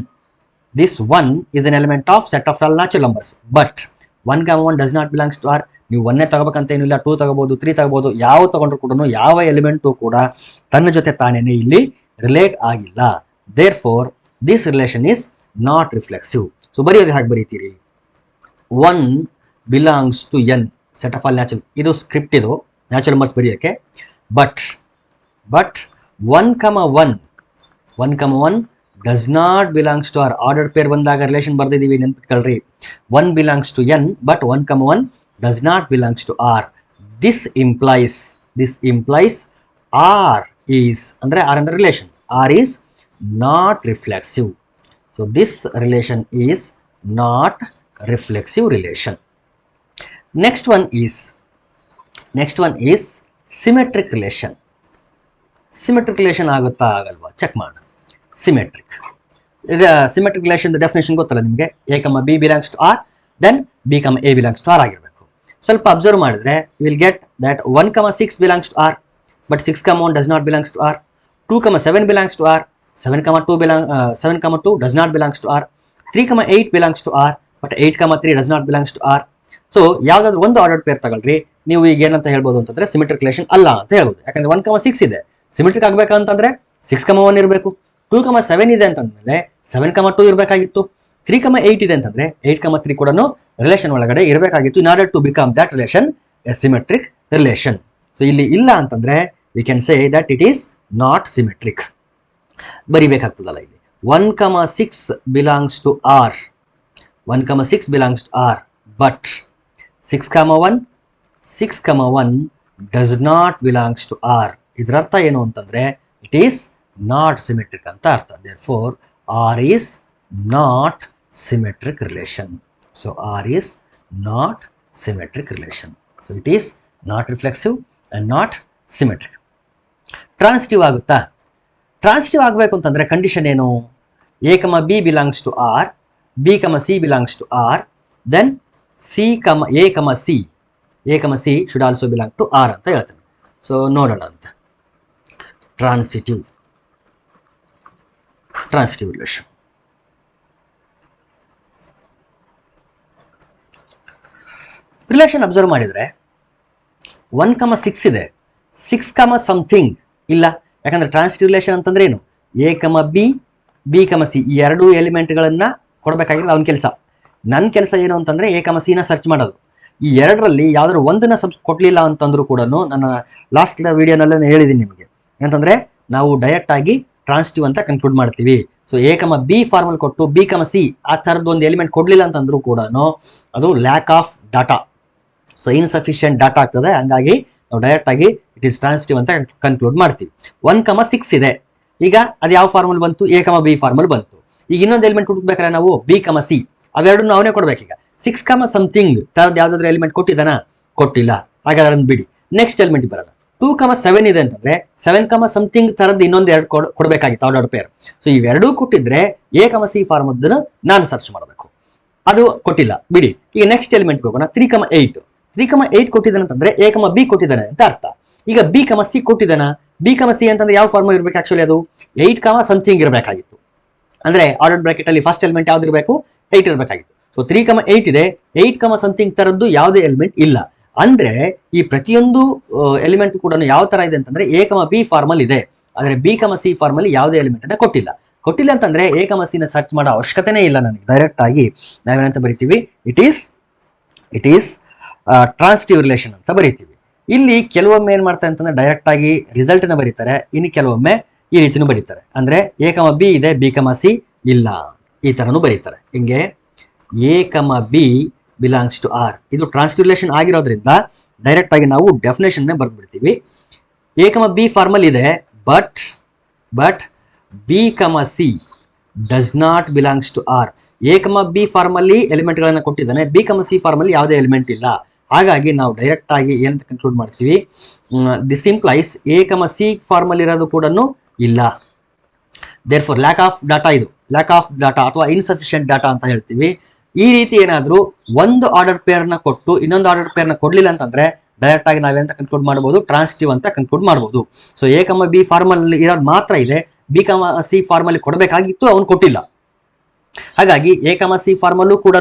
This 1 is an element of set of all natural numbers. But 1,1 does not belongs to R. ನೀವು 1 ತಗೋಬೇಕಂತ ಏನಿಲ್ಲ, 2 ತಗೋಬೋದು, 3 ತಗೋಬೋದು. ಯಾವ ತಗೊಂಡ್ರು ಕೂಡ ಯಾವ ಎಲಿಮೆಂಟು ಕೂಡ ತನ್ನ ಜೊತೆ ತಾನೇನೆ ಇಲ್ಲಿ ರಿಲೇಟ್ ಆಗಿಲ್ಲ. Therefore this relation is not reflexive. So ಬರೆಯೋದು ಹಾಗೆ ಬರೀತೀರಿ, 1 belongs to n set of all natural. ಇದು ಸ್ಕ್ರಿಪ್ಟ್, ಇದು ನ್ಯಾಚುರಲ್ ನಂಬರ್ಸ್ ಬರೆಯೋಕ್ಕೆ. But 1,1 does not belongs to R. Ordered pair ಬಂದಾಗ ರಿಲೇಷನ್ ಬರ್ದಿದ್ದೀವಿ, ನೆನ್ಪಿಟ್ಕೊಳ್ರಿ. 1 belongs to n but 1,1 does not belongs to R. This implies R is andre R under relation. R is not reflexive. So this relation is not reflexive relation. Next one is symmetric relation. Symmetric relation ಆಗುತ್ತಾ ಆಗಲ್ವಾ ಚೆಕ್ ಮಾಡೋಣ. Symmetric relation the definition ಗೊತ್ತಲ್ಲ ನಿಮಗೆ. A, B belongs to R, then B, A belongs to R ಆಗಿರಬೇಕು. ಸ್ವಲ್ಪ ಅಬ್ಸರ್ವ್ ಮಾಡಿದ್ರೆ will get that 1 comma 6 belongs to R, but 6 comma 1 does not belongs to R. 2 comma 7 belongs to R, 7 comma 2 does not belongs to R. 3 comma 8 belongs to R, but 8 comma 3 does not belongs to R. So ಯಾವ್ದಾದ್ರು ಒಂದು ಆರ್ಡರ್ ಪೇರ್ ತಗೊಳ್ರಿ, ನೀವು ಈಗ ಏನಂತ ಹೇಳ್ಬೋದು ಅಂತಂದ್ರೆ ಸಿಮೆಟ್ರಿಕ್ ರಿಲೇಷನ್ ಅಲ್ಲ ಅಂತ ಹೇಳ್ಬೋದು. ಯಾಕಂದ್ರೆ 1 comma 6 ಇದೆ, ಸಿಮೆಟ್ರಿಕ್ ಆಗ್ಬೇಕಂತಂದ್ರೆ 6 comma 1 ಇರಬೇಕು. 2 comma 7 ಇದೆ ಅಂತಂದ್ಮೇಲೆ 7 comma 2 ಇರಬೇಕಾಗಿತ್ತು. 3 comma 8 ಇದೆ ಅಂತಂದ್ರೆ 8 comma 3 ಕೂಡ ರಿಲೇಷನ್ ಒಳಗಡೆ ಇರಬೇಕಾಗಿತ್ತು. In order to become that relation a symmetric relation. So ಇಲ್ಲಿ ಇಲ್ಲ ಅಂತಂದ್ರೆ we can say that it is not symmetric. ಬರಿಬೇಕಾಗ್ತದಲ್ಲ ಇಲ್ಲಿ 1 comma 6 belongs to R, 1 comma 6 belongs to R, but 6 comma 1 does not belongs to R. ಇದರ ಅರ್ಥ ಏನು ಅಂತಂದ್ರೆ ಇಟ್ ಈಸ್ ನಾಟ್ ಸಿಮೆಟ್ರಿಕ್ ಅಂತ ಅರ್ಥ. Therefore R is not symmetric relation. So R is not symmetric relation. So it is not reflexive and not symmetric. Transitive ಆಗುತ್ತಾ? ಟ್ರಾನ್ಸಿಟಿವ್ ಆಗಬೇಕು ಅಂತಂದ್ರೆ ಕಂಡೀಷನ್ ಏನು? A comma B belongs to R, b comma c belongs to R, then c comma a comma c should also belong to R ಅಂತ ಹೇಳ್ತೇನೆ. ಸೊ ನೋಡೋಣ ಅಂತ. Transitive relation. ರಿಲೇಷನ್ ಅಬ್ಸರ್ವ್ ಮಾಡಿದ್ರೆ 1 comma 6 ಇದೆ, 6 comma ಸಮಥಿಂಗ್ ಇಲ್ಲ. ಯಾಕಂದ್ರೆ ಟ್ರಾನ್ಸಿಟಿವ್ ರಿಲೇಷನ್ ಅಂತಂದ್ರೆ ಏನು? A comma B, B comma C, ಈ ಎರಡು ಎಲಿಮೆಂಟ್ಗಳನ್ನ ಕೊಡಬೇಕಾಗಿರೋದು ಅವನ ಕೆಲಸ. ನನ್ನ ಕೆಲಸ ಏನು ಅಂತಂದ್ರೆ ಎ ಕಮ ಸಿ ನ ಸರ್ಚ್ ಮಾಡೋದು. ಈ ಎರಡರಲ್ಲಿ ಯಾವ್ದಾದ್ರು ಒಂದನ್ನ ಕೊಡ್ಲಿಲ್ಲ ಅಂತಂದ್ರೂ ಕೂಡ ನನ್ನ ಲಾಸ್ಟ್ ವಿಡಿಯೋನಲ್ಲೇ ಹೇಳಿದ್ದೀನಿ ನಿಮಗೆ. ಅಂತಂದ್ರೆ ನಾವು ಡೈರೆಕ್ಟ್ ಆಗಿ ಟ್ರಾನ್ಸಿಟಿವ್ ಅಂತ ಕನ್ಕ್ಲೂಡ್ ಮಾಡ್ತೀವಿ. So A comma B formal ಕೊಟ್ಟು ಬಿ ಕಮ ಸಿ ಆ ಥರದ್ದು ಒಂದು ಎಲಿಮೆಂಟ್ ಕೊಡ್ಲಿಲ್ಲ ಅಂತಂದ್ರೂ ಕೂಡ ಅದು lack of data, so insufficient data ಆಗ್ತದೆ. ಹಂಗಾಗಿ ನಾವು ಡೈರೆಕ್ಟ್ ಆಗಿ ಇಟ್ ಇಸ್ ಟ್ರಾನ್ಸಿಟಿವ್ ಅಂತ ಕನ್ಕ್ಲೂಡ್ ಮಾಡ್ತೀವಿ. 1 comma 6 ಇದೆ, ಈಗ ಅದು ಯಾವ ಫಾರ್ಮಲ್ ಬಂತು? ಎ ಕಮ ಬಿ ಫಾರ್ಮಲ್ ಬಂತು. ಈಗ ಇನ್ನೊಂದು ಎಲಿಮೆಂಟ್ ಹುಡುಕ್ಬೇಕಾದ್ರೆ ನಾವು ಬಿ ಕಮ ಸಿ ಅವೆರಡನ್ನು ಅವನೇ ಕೊಡ್ಬೇಕೀಗ. 6 comma ಸಮಥಿಂಗ್ ತರದ್ ಯಾವ್ದಾದ್ರು ಎಲಿಮೆಂಟ್ ಕೊಟ್ಟಿದ್ದಾನ? ಕೊಟ್ಟಿಲ್ಲ. ಹಾಗಾದ್ರೆ ಅದನ್ನ ಬಿಡಿ. ನೆಕ್ಸ್ಟ್ ಎಲಿಮೆಂಟ್ ಬರೋಣ. 2 comma 7 ಇದೆ ಅಂತಂದ್ರೆ 7 comma ಸಮಥಿಂಗ್ ತರದ್ ಇನ್ನೊಂದು ಎರಡು ಕೊಡಬೇಕಾಗಿತ್ತು ಆರ್ಡರ್ ಪೇರ್. ಸೊ ಇವೆರಡೂ ಕೊಟ್ಟಿದ್ರೆ ಎ ಕಮ ಸಿ ಫಾರ್ಮಲ್ ನಾನು ಸರ್ಚ್ ಮಾಡಬೇಕು. ಅದು ಕೊಟ್ಟಿಲ್ಲ, ಬಿಡಿ. ಈಗ ನೆಕ್ಸ್ಟ್ ಎಲಿಮೆಂಟ್ ಹೋಗೋಣ. 3 comma 8 ಕೊಟ್ಟಿದ್ದಾನೆ ಅಂತಂದ್ರೆ ಎ ಕಮ ಬಿ ಕೊಟ್ಟಿದ್ದಾನೆ ಅಂತ ಅರ್ಥ. ಈಗ B comma C ಕೊಟ್ಟಿದ್ದಾನ? B comma C ಅಂತಂದ್ರೆ ಯಾವ ಫಾರ್ಮಲ್ ಇರ್ಬೇಕು? ಆಕ್ಚುಲಿ ಅದು 8 comma ಸಮಥಿಂಗ್ ಇರಬೇಕಾಗಿತ್ತು. ಅಂದ್ರೆ ಆರ್ಡರ್ ಬ್ರಾಕೆಟ್ ಅಲ್ಲಿ ಫಸ್ಟ್ ಎಲಿಮೆಂಟ್ ಯಾವ್ದು ಇರಬೇಕು? 8 ಇರಬೇಕಾಗಿತ್ತು. ಸೊ 3 comma 8 ಇದೆ, 8 comma ಸಮಥಿಂಗ್ ತರದ್ದು ಯಾವುದೇ ಎಲಿಮೆಂಟ್ ಇಲ್ಲ. ಅಂದ್ರೆ ಈ ಪ್ರತಿಯೊಂದು ಎಲಿಮೆಂಟ್ ಕೂಡ ಯಾವ ತರ ಇದೆ ಅಂತಂದ್ರೆ ಎ ಕಮ ಬಿ ಫಾರ್ಮಲ್ ಇದೆ, ಆದ್ರೆ ಬಿ ಕಮ ಸಿ ಫಾರ್ಮಲ್ ಯಾವುದೇ ಎಲಿಮೆಂಟ್ ಅನ್ನ ಕೊಟ್ಟಿಲ್ಲ ಅಂತಂದ್ರೆ ಎ ಕಮ ಸಿ ನ ಸರ್ಚ್ ಮಾಡೋ ಅವಶ್ಯಕತೆನೇ ಇಲ್ಲ ನನಗೆ. ಡೈರೆಕ್ಟ್ ಆಗಿ ನಾವೇನಂತ ಬರಿತೀವಿ? ಇಟ್ ಈಸ್ ಟ್ರಾನ್ಸಿಟಿವ್ ರಿಲೇಷನ್ ಅಂತ ಬರೀತೀವಿ. ಇಲ್ಲಿ ಕೆಲವೊಮ್ಮೆ ಏನ್ ಮಾಡ್ತಾರೆ ಅಂತಂದ್ರೆ ಡೈರೆಕ್ಟ್ ಆಗಿ ರಿಸಲ್ಟ್ ನ ಬರೀತಾರೆ, ಇನ್ನು ಕೆಲವೊಮ್ಮೆ ಈ ರೀತಿನೂ ಬರೀತಾರೆ. ಅಂದ್ರೆ ಎ ಕಮ ಬಿ ಇದೆ, ಬಿ ಕಮ ಸಿ ಇಲ್ಲ, ಈ ತರನು ಬರೀತಾರೆ. ಹಿಂಗೆ A comma B belongs to R, ಇದು ಟ್ರಾನ್ಸಿಟಿವ್ ರಿಲೇಷನ್ ಆಗಿರೋದ್ರಿಂದ ಡೈರೆಕ್ಟ್ ಆಗಿ ನಾವು ಡೆಫಿನೇಷನ್ ಬರ್ದ್ಬಿಡ್ತೀವಿ. ಎ ಕಮ ಬಿ ಫಾರ್ಮಲ್ ಇದೆ, but B comma C does not belongs to R. A comma B ಫಾರ್ಮಲ್ಲಿ ಎಲಿಮೆಂಟ್ಗಳನ್ನ ಕೊಟ್ಟಿದ್ದಾನೆ, ಬಿ ಕಮ ಸಿ ಫಾರ್ಮಲ್ಲಿ ಯಾವುದೇ ಎಲಿಮೆಂಟ್ ಇಲ್ಲ. ಹಾಗಾಗಿ ನಾವು ಡೈರೆಕ್ಟ್ ಆಗಿ ಏನಂತ ಕನ್ಕ್ಲೂಡ್ ಮಾಡ್ತೀವಿ? This implies A comma C formal ಇರೋದು ಕೂಡ ಇಲ್ಲ. ದೇರ್ಫೋರ್ ಲ್ಯಾಕ್ ಆಫ್ ಡಾಟಾ, ಇದು ಲ್ಯಾಕ್ ಆಫ್ ಡಾಟಾ ಅಥವಾ ಇನ್ಸಫಿಷಿಯಂಟ್ ಡಾಟಾ ಅಂತ ಹೇಳ್ತೀವಿ. ಈ ರೀತಿ ಏನಾದರೂ ಒಂದು ಆರ್ಡರ್ ಪೇರ್ನ ಕೊಟ್ಟು ಇನ್ನೊಂದು ಆರ್ಡರ್ ಪೇರ್ನ ಕೊಡ್ಲಿಲ್ಲ ಅಂತಂದ್ರೆ ಡೈರೆಕ್ಟ್ ಆಗಿ ನಾವೇನಂತ ಕನ್ಕ್ಲೂಡ್ ಮಾಡಬಹುದು? ಟ್ರಾನ್ಸಿಟಿವ್ ಅಂತ ಕನ್ಕ್ಲೂಡ್ ಮಾಡಬಹುದು. So A comma B formal ಇರೋದು ಮಾತ್ರ ಇದೆ, ಬಿ ಕಮ ಸಿ ಫಾರ್ಮಲ್ ಕೊಡಬೇಕಾಗಿತ್ತು, ಅವನು ಕೊಟ್ಟಿಲ್ಲ. ಹಾಗಾಗಿ ಎ ಕಮ ಸಿ ಫಾರ್ಮಲ್ಲೂ ಕೂಡ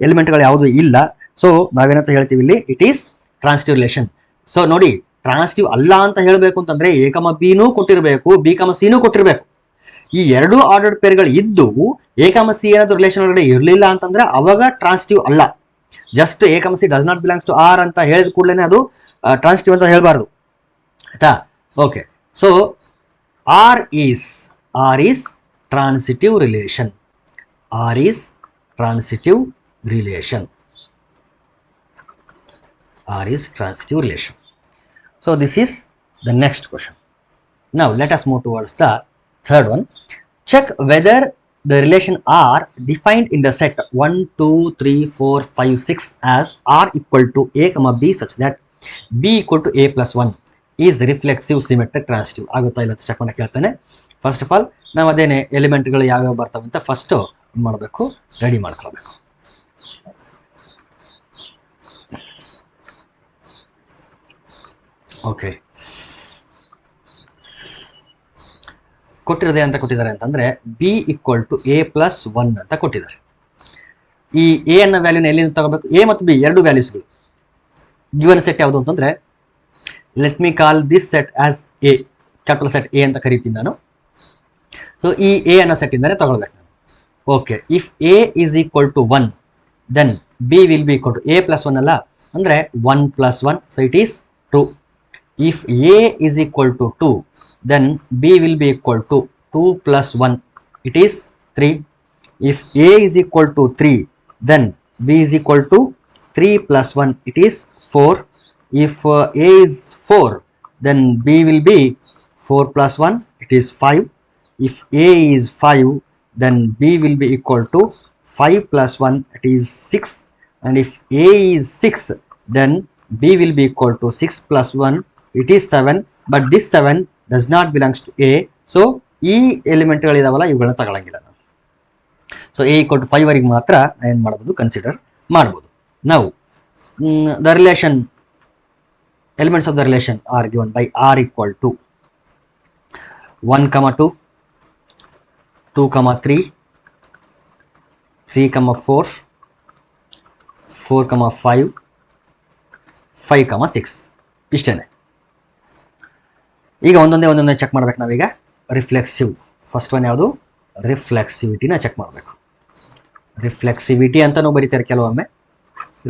ಎಲಿಮೆಂಟ್ಗಳು ಯಾವುದು ಇಲ್ಲ. ಸೊ ನಾವೇನಂತ ಹೇಳ್ತೀವಿ ಇಲ್ಲಿ? It is transitive relation. So ನೋಡಿ, ಟ್ರಾನ್ಸಿಟಿವ್ ಅಲ್ಲ ಅಂತ ಹೇಳಬೇಕು ಅಂತಂದ್ರೆ ಎ ಕಮ ಬಿನೂ ಕೊಟ್ಟಿರಬೇಕು, ಬಿ ಕಮ ಸಿನೂ ಕೊಟ್ಟಿರಬೇಕು. ಈ ಎರಡು ಆರ್ಡರ್ ಪೇರ್ಗಳು ಇದ್ದು ಎ ಕಮ ಸಿ ಏನಾದ್ರು ರಿಲೇಷನ್ ಒಳಗಡೆ ಇರಲಿಲ್ಲ ಅಂತಂದ್ರೆ ಅವಾಗ ಟ್ರಾನ್ಸಿಟಿವ್ ಅಲ್ಲ. Just A comma C does not belongs to R ಅಂತ ಹೇಳಿದ ಕೂಡಲೇ ಅದು ಟ್ರಾನ್ಸಿಟಿವ್ ಅಂತ ಹೇಳಬಾರ್ದು, ಆಯ್ತಾ? Okay. So R is transitive relation. R is transitive relation. R is transitive relation. So this is the next question. Now let us move towards the third one. Check whether the relation R defined in the set 1, 2, 3, 4, 5, 6 as R equal to A, B such that B equal to A plus 1 is reflexive, symmetric, transitive. ಆಗುತ್ತಾ ಇಲ್ಲ ಚೆಕ್ ಮಾಡಕ್ಕೆ ಹೇಳ್ತಾನೆ. ಫಸ್ಟ್ ಆಫ್ ಆಲ್ ನಾವು ಅದೇನೆ ಎಲಿಮೆಂಟ್ಗಳು ಯಾವ್ಯಾವ ಬರ್ತವೆ ಅಂತ ಫಸ್ಟ್ ಏನು ಮಾಡಬೇಕು? ರೆಡಿ ಮಾಡ್ಕೊಳ್ಬೇಕು. ಓಕೆ, ಕೊಟ್ಟಿರೋದೇ ಅಂತ ಕೊಟ್ಟಿದ್ದಾರೆ ಅಂತಂದರೆ B equal to A plus 1 ಅಂತ ಕೊಟ್ಟಿದ್ದಾರೆ. ಈ ಎ ಅನ್ನೋ ವ್ಯಾಲ್ಯೂನ ಎಲ್ಲಿಂದ ತಗೋಬೇಕು? ಎ ಮತ್ತು ಬಿ ಎರಡು ವ್ಯಾಲ್ಯೂಸ್ಗಳು. ಗಿವನ್ ಸೆಟ್ ಯಾವುದು ಅಂತಂದರೆ, let me call this set as A, capital set A ಅಂತ ಕರಿತೀನಿ ನಾನು. ಸೊ ಈ ಎ ಅನ್ನೋ ಸೆಟ್ ಇಂದಾನೆ ತಗೊಳ್ಬೇಕು ನಾನು. Okay, if A is equal to 1 then B will be equal to A plus 1 ಅಲ್ಲ, ಅಂದರೆ 1 plus 1, so it is 2. If A is equal to 2, then B will be equal to 2 plus 1, it is 3. If A is equal to 3, then B is equal to 3 plus 1, it is 4. If A is 4, then B will be 4 plus 1, it is 5. If A is 5, then B will be equal to 5 plus 1, it is 6. And if A is 6, then B will be equal to 6 plus 1, it is 7. But this 7 does not belongs to A. So ಈ ಎಲಿಮೆಂಟ್ಗಳಿದಾವಲ್ಲ ಇವುಗಳನ್ನ ತಗೊಳ್ಳಂಗಿಲ್ಲ ನಾವು. ಸೊ ಎ ಈಕ್ವಲ್ ಟು 5 ವರೆಗೆ ಮಾತ್ರ ಏನು ಮಾಡ್ಬೋದು, ಕನ್ಸಿಡರ್ ಮಾಡ್ಬೋದು. ನಾವು the relation elements of the relation are given by R equal to 1, 2, 2, 3, 3, 4, 4, 5, 5, 6 ಇಷ್ಟೇ. ಈಗ ಒಂದೊಂದೇ ಚೆಕ್ ಮಾಡ್ಬೇಕು ನಾವೀಗ. ರಿಫ್ಲೆಕ್ಸಿವ್, ಫಸ್ಟ್ ಒನ್ ಯಾವುದು? ರಿಫ್ಲೆಕ್ಸಿವಿಟಿನ ಚೆಕ್ ಮಾಡಬೇಕು. ರಿಫ್ಲೆಕ್ಸಿವಿಟಿ ಅಂತಲೂ ಬರೀತಾರೆ ಕೆಲವೊಮ್ಮೆ,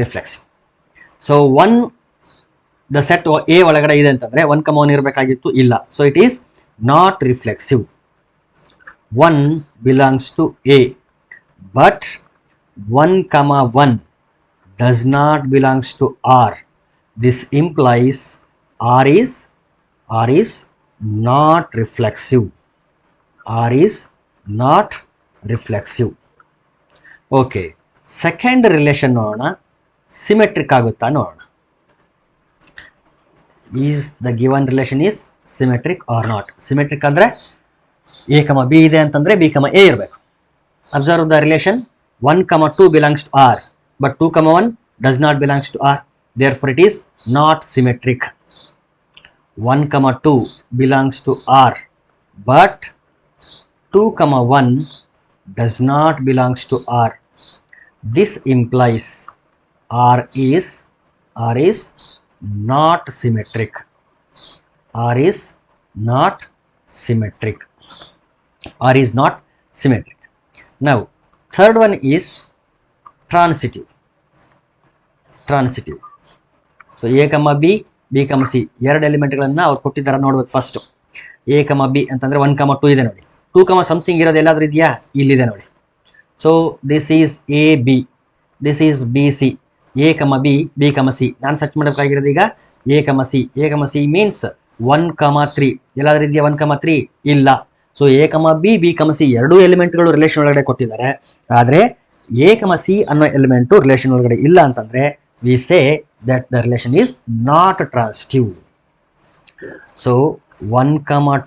reflexive. So the set A ಒಳಗಡೆ ಇದೆ ಅಂತಂದರೆ 1, 1 ಇರಬೇಕಾಗಿತ್ತು, ಇಲ್ಲ. So it is not reflexive. 1 belongs to A, but 1, 1 does not belongs to R. This implies R is not reflexive. R is not reflexive. Okay, second relation ನೋಡೋಣ. ಸಿಮೆಟ್ರಿಕ್ ಆಗುತ್ತಾ ನೋಡೋಣ. Is the given relation is symmetric or not? Symmetric ಅಂದರೆ a, b ಇದೆ ಅಂತಂದರೆ b, a ಇರಬೇಕು. Observe the relation. 1, 2 belongs to R, but 2, 1 does not belongs to R. Therefore it is not symmetric. 1, 2 belongs to R, but 2, 1 does not belongs to R. This implies R is not symmetric. R is not symmetric. R is not symmetric. Now third one is transitive. So A, B, B, C ಎರಡು ಎಲಿಮೆಂಟ್ಗಳನ್ನು ಅವ್ರು ಕೊಟ್ಟಿದ್ದಾರೆ ನೋಡ್ಬೇಕು. ಫಸ್ಟ್ ಎ, ಬಿ ಅಂತಂದರೆ 1, 2 ಇದೆ ನೋಡಿ. 2, ಸಮಥಿಂಗ್ ಇರೋದು ಎಲ್ಲಾದ್ರೂ ಇದೆಯಾ? ಇಲ್ಲಿದೆ ನೋಡಿ. So this is A B, this is B C. A, B, B, C. ನಾನು ಸರ್ಚ್ ಮಾಡಬೇಕಾಗಿರೋದು ಈಗ ಎ, ಸಿ ಮೀನ್ಸ್ 1, 3 ಎಲ್ಲಾದ್ರೂ ಇದೆಯಾ? 1, 3 ಇಲ್ಲ. So A, B, B, C ಎರಡೂ ಎಲಿಮೆಂಟ್ಗಳು ರಿಲೇಷನ್ ಒಳಗಡೆ ಕೊಟ್ಟಿದ್ದಾರೆ. ಆದರೆ ಎ, ಸಿ ಅನ್ನೋ ಎಲಿಮೆಂಟು ರಿಲೇಷನ್ ಒಳಗಡೆ ಇಲ್ಲ ಅಂತಂದರೆ we say that the relation is not transitive. So 1,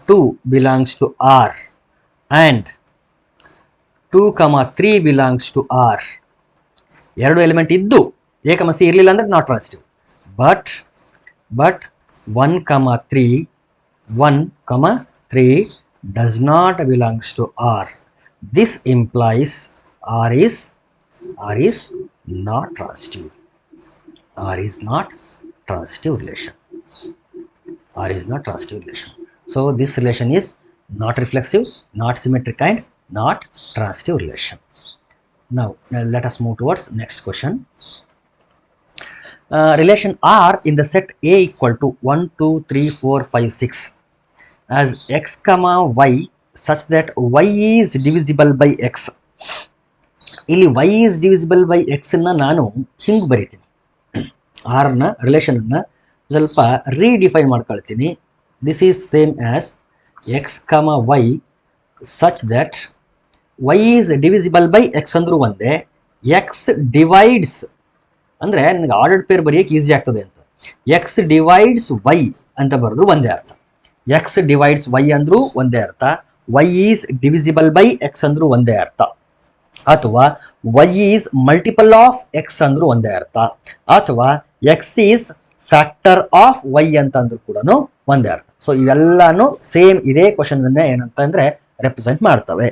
2 belongs to R and 2, 3 belongs to R. ಎರಡು ಎಲಿಮೆಂಟ್ ಇದ್ದು ಎ, ಸಿ ಇರಲಿಲ್ಲ ಅಂದರೆ not transitive. But 1, 3 does not belongs to R. This implies R is not transitive. R is not transitive relation. R is not transitive relation. So this relation is not reflexive, not symmetric, and not transitive relation. Now let us move towards next question. Relation R in the set A equal to 1, 2, 3, 4, 5, 6 as x, y such that y is divisible by x. ಇಲ್ಲಿ y is divisible by x ಅನ್ನ ನಾನು ಹಿಂಗೆ ಬರೀತೀನಿ. ಆರ್ನ ರಿಲೇಷನನ್ನು ಸ್ವಲ್ಪ ರೀಡಿಫೈನ್ ಮಾಡ್ಕೊಳ್ತೀನಿ. This is same as x, y such that y is divisible by x ಅಂದರೂ ಒಂದೇ, ಎಕ್ಸ್ ಡಿವೈಡ್ಸ್ ಅಂದರೆ ನನಗೆ ಆರ್ಡರ್ಡ್ ಪೇರ್ ಬರೆಯೋಕ್ಕೆ ಈಸಿ ಆಗ್ತದೆ ಅಂತ. ಎಕ್ಸ್ ಡಿವೈಡ್ಸ್ ವೈ ಅಂತ ಬರೆದ್ರು ಒಂದೇ ಅರ್ಥ. ಎಕ್ಸ್ ಡಿವೈಡ್ಸ್ ವೈ ಅಂದರೂ ಒಂದೇ ಅರ್ಥ. Y is divisible by x ಅಂದರೂ ಒಂದೇ ಅರ್ಥ. ಅಥವಾ y is multiple of x ಅಂದರೂ ಒಂದೇ ಅರ್ಥ. ಅಥವಾ x is factor of y ಅಂತ ಅಂದ್ರೂ ಕೂಡ ಒಂದೇ ಅರ್ಥ. ಸೊ ಇವೆಲ್ಲಾನು ಸೇಮ್ ಇದೇ ಕ್ವಶನ್ ಏನಂತ ಅಂದ್ರೆ ರೆಪ್ರೆಸೆಂಟ್ ಮಾಡ್ತವೆ.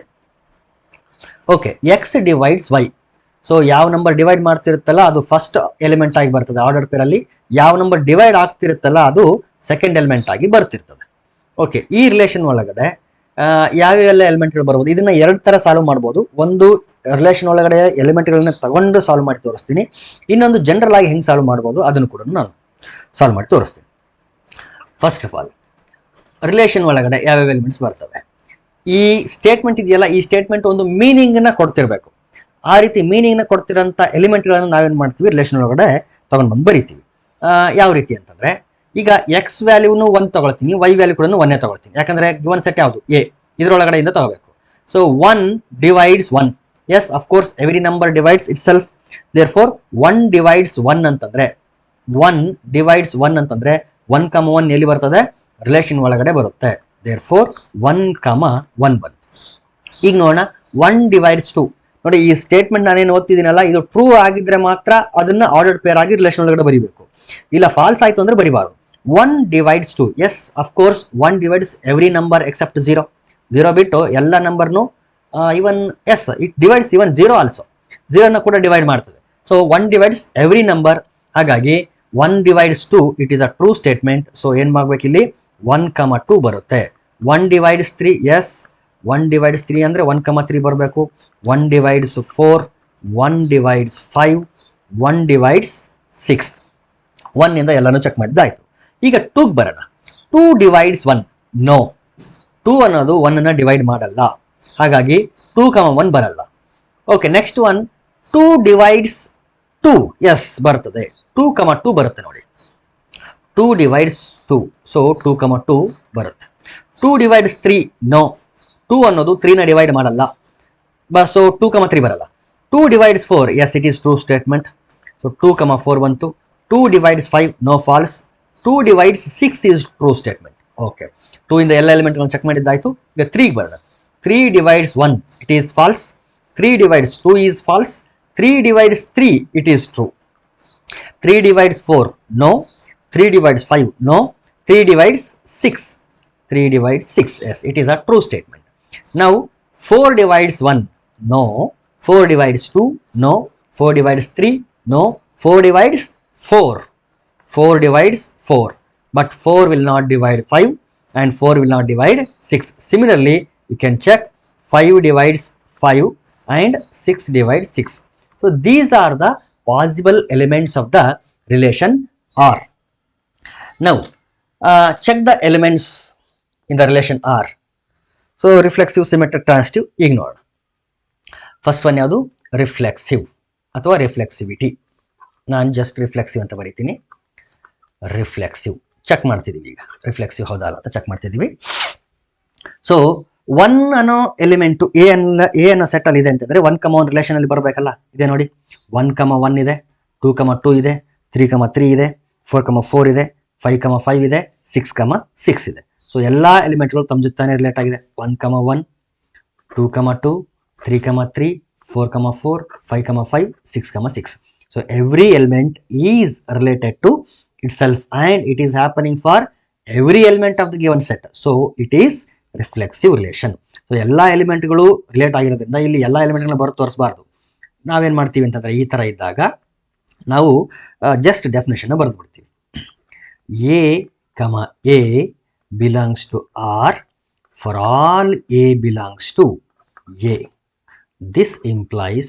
Okay, x divides y. So ಯಾವ ನಂಬರ್ ಡಿವೈಡ್ ಮಾಡ್ತಿರುತ್ತಲ್ಲ ಅದು ಫಸ್ಟ್ ಎಲಿಮೆಂಟ್ ಆಗಿ ಬರ್ತದೆ ಆರ್ಡರ್ ಪೇರ್ ಅಲ್ಲಿ. ಯಾವ ನಂಬರ್ ಡಿವೈಡ್ ಆಗ್ತಿರುತ್ತಲ್ಲ ಅದು ಸೆಕೆಂಡ್ ಎಲಿಮೆಂಟ್ ಆಗಿ ಬರ್ತಿರ್ತದೆ. ಓಕೆ, ಈ ರಿಲೇಷನ್ ಒಳಗಡೆ ಯಾವ್ಯಾವೆಲ್ಲ ಎಲಿಮೆಂಟ್ಗಳು ಬರ್ಬೋದು, ಇದನ್ನ ಎರಡು ತರ ಸಾಲ್ವ್ ಮಾಡ್ಬೋದು. ಒಂದು ರಿಲೇಷನ್ ಒಳಗಡೆ ಎಲಿಮೆಂಟ್ಗಳನ್ನ ತಗೊಂಡು ಸಾಲ್ವ್ ಮಾಡಿ ತೋರಿಸ್ತೀನಿ. ಇನ್ನೊಂದು ಜನರಲ್ ಆಗಿ ಹೆಂಗೆ ಸಾಲ್ವ್ ಮಾಡ್ಬೋದು ಅದನ್ನು ಕೂಡ ನಾನು ಸಾಲ್ವ್ ಮಾಡಿ ತೋರಿಸ್ತೀನಿ. ಫಸ್ಟ್ ಆಫ್ ಆಲ್ ರಿಲೇಷನ್ ಒಳಗಡೆ ಯಾವ್ಯಾವ ಎಲಿಮೆಂಟ್ಸ್ ಬರ್ತವೆ. ಈ ಸ್ಟೇಟ್ಮೆಂಟ್ ಇದೆಯಲ್ಲ, ಈ ಸ್ಟೇಟ್ಮೆಂಟ್ ಒಂದು ಮೀನಿಂಗ್ನ ಕೊಡ್ತಿರ್ಬೇಕು. ಆ ರೀತಿ ಮೀನಿಂಗ್ನ ಕೊಡ್ತಿರೋಂಥ ಎಲಿಮೆಂಟ್ಗಳನ್ನು ನಾವೇನು ಮಾಡ್ತೀವಿ, ರಿಲೇಷನ್ ಒಳಗಡೆ ತಗೊಂಡು ಬಂದು ಬರಿತೀವಿ. ಯಾವ ರೀತಿ ಅಂತಂದ್ರೆ, ಈಗ ಎಕ್ಸ್ ವ್ಯಾಲ್ಯೂನು 1 ತಗೊಳ್ತೀನಿ, ವೈ ವ್ಯಾಲ್ಯೂ ಕೂಡ 1 ತಗೊಳ್ತೀನಿ. ಯಾಕಂದ್ರೆ ಗಿವನ್ ಸೆಟ್ ಯಾವುದು ಎ, ಇದರೊಳಗಡೆಯಿಂದ ತಗೋಬೇಕು. So 1 divides 1. Yes, of course every number divides itself. Therefore 1 divides 1 ಅಂತಂದ್ರೆ 1 ಡಿವೈಡ್ಸ್ 1 ಅಂತಂದ್ರೆ 1,1 ಎಲ್ಲಿ ಬರ್ತದೆ, ರಿಲೇಷನ್ ಒಳಗಡೆ ಬರುತ್ತೆ. ದೇರ್ ಫೋರ್ 1,1 ಬಂತು. ಈಗ ನೋಡೋಣ 1 ಡಿವೈಡ್ಸ್ 2. ನೋಡಿ, ಈ ಸ್ಟೇಟ್ಮೆಂಟ್ ನಾನೇನು ಓದ್ತಿದ್ದೀನಲ್ಲ, ಇದು ಟ್ರೂ ಆಗಿದ್ರೆ ಮಾತ್ರ ಅದನ್ನ ಆರ್ಡರ್ಡ್ ಪೇರ್ ಆಗಿ ರಿಲೇಷನ್ ಒಳಗಡೆ ಬರೀಬೇಕು. ಇಲ್ಲ ಫಾಲ್ಸ್ ಆಯ್ತು ಅಂದ್ರೆ ಬರಿಬಾರ್ದು. 1 ಡಿವೈಡ್ಸ್ 2. ಎಸ್, ಅಫ್ಕೋರ್ಸ್ 1 ಡಿವೈಡ್ಸ್ ಎವ್ರಿ ನಂಬರ್ ಎಕ್ಸೆಪ್ಟ್ 0. 0 ಬಿಟ್ಟು ಎಲ್ಲ ನಂಬರ್ನು even as it divides even 0 also. 0ನ ಕೂಡ ಡಿವೈಡ್ ಮಾಡ್ತದೆ. So 1 divides every number. ಹಾಗಾಗಿ 1 divides 2 it is a true statement. So ಏನ್ ಮಾಡ್ಬೇಕು ಇಲ್ಲಿ, 1,2 ಬರುತ್ತೆ. 1 ಡಿವೈಡ್ಸ್ 3. ಎಸ್, 1 ಡಿವೈಡ್ಸ್ 3 ಅಂದ್ರೆ 1,3 ಬರಬೇಕು. 1 ಡಿವೈಡ್ಸ್ 4, 1 ಡಿವೈಡ್ಸ್ 5, 1 ಡಿವೈಡ್ಸ್ 6. 1 ಇಂದ ಎಲ್ಲಾನು ಚೆಕ್ ಮಾಡಿದ್ದಾಯ್ತು. ಈಗ 2ಗೆ ಬರೋಣ. 2 ಡಿವೈಡ್ಸ್ 1. ನೋ, 2 ಅನ್ನೋದು 1 ಡಿವೈಡ್ ಮಾಡಲ್ಲ. ಹಾಗಾಗಿ 2,1 ಬರಲ್ಲ. Okay, next one 2 divides 2. Yes, ಬರ್ತದೆ. 2,2 ಬರುತ್ತೆ ನೋಡಿ. 2 ಡಿವೈಡ್ಸ್ 2. ಸೊ 2,2 ಬರುತ್ತೆ. 2 ಡಿವೈಡ್ಸ್ 3. ನೋ, 2 ಅನ್ನೋದು 3ನ ಡಿವೈಡ್ ಮಾಡಲ್ಲ. ಸೊ 2,3 ಬರಲ್ಲ. 2 divides 4. Yes, it is true statement. So 2,4 ಬಂತು. 2 divides 5. No, false. 2 divides 6 is true statement. Okay, 2 ಇಂದ ಎಲ್ಲ ಎಲಿಮೆಂಟ್ಗಳನ್ನು ಚೆಕ್ ಮಾಡಿದ್ದಾಯ್ತು. ಈಗ 3ಗೆ ಬರೋಣ. 3 divides 1. It is false. 3 divides 2 is false. 3 divides 3. It is true. 3 divides 4. No. 3 divides 5. No. 3 divides 6. 3 divides 6. Yes, it is a true statement. Now 4 divides 1. No. 4 divides 2. No. 4 divides 3. No. 4 divides 4. 4 divides 4. But 4 will not divide 5 and 4 will not divide 6. Similarly, you can check 5 divides 5 and 6 divides 6. So these are the possible elements of the relation R. Now check the elements in the relation R. So reflexive, symmetric, transitive. Ignore. First one ಯಾವುದು, ರಿಫ್ಲೆಕ್ಸಿವ್ ಅಥವಾ ರಿಫ್ಲೆಕ್ಸಿವಿಟಿ. ನಾನು ಜಸ್ಟ್ ರಿಫ್ಲೆಕ್ಸಿವ್ ಅಂತ ಬರೀತೀನಿ. ರಿಫ್ಲೆಕ್ಸಿವ್ ಚೆಕ್ ಮಾಡ್ತಿದ್ದೀವಿ. ಈಗ ರಿಫ್ಲೆಕ್ಸಿವ್ ಹೌದಲ್ಲ ಅಂತ ಚೆಕ್ ಮಾಡ್ತಿದ್ದೀವಿ. ಸೊ 1 ಅನ್ನೋ ಎಲಿಮೆಂಟು ಎ ಅನ್ನೋ ಸೆಟ್ ಅಲ್ಲಿ ಇದೆ ಅಂತಂದ್ರೆ 1,1 ರಿಲೇಷನ್ ಅಲ್ಲಿ ಬರಬೇಕಲ್ಲ. ಇದೆ ನೋಡಿ, 1,1 ಇದೆ, 2,2 ಇದೆ, 3,3 ಇದೆ, 4,4 ಇದೆ, 5,5 ಇದೆ, 6,6 ಇದೆ. ಸೊ ಎಲ್ಲ ಎಲಿಮೆಂಟ್ಗಳು ತಮ್ಮ ಜೊತೆ ರಿಲೇಟ್ ಆಗಿದೆ. 1,1, 2,2, 3,3, 4,4, 5,5, 6,6. So every element is related to itself and it is happening for every element of the given set. So it is reflexive relation. So ಎಲ್ಲ ಎಲಿಮೆಂಟ್ಗಳು ರಿಲೇಟ್ ಆಗಿರೋದ್ರಿಂದ ಇಲ್ಲಿ ಎಲ್ಲ ಎಲಿಮೆಂಟ್ಗಳನ್ನ ಬರೋ ತೋರಿಸಬಾರ್ದು. ನಾವೇನು ಮಾಡ್ತೀವಿ ಅಂತಂದ್ರೆ, ಈ ಥರ ಇದ್ದಾಗ ನಾವು ಜಸ್ಟ್ ಡೆಫಿನೇಷನ್ ಬರೆದು ಬಿಡ್ತೀವಿ. A, belongs to R for all A belongs to A. This implies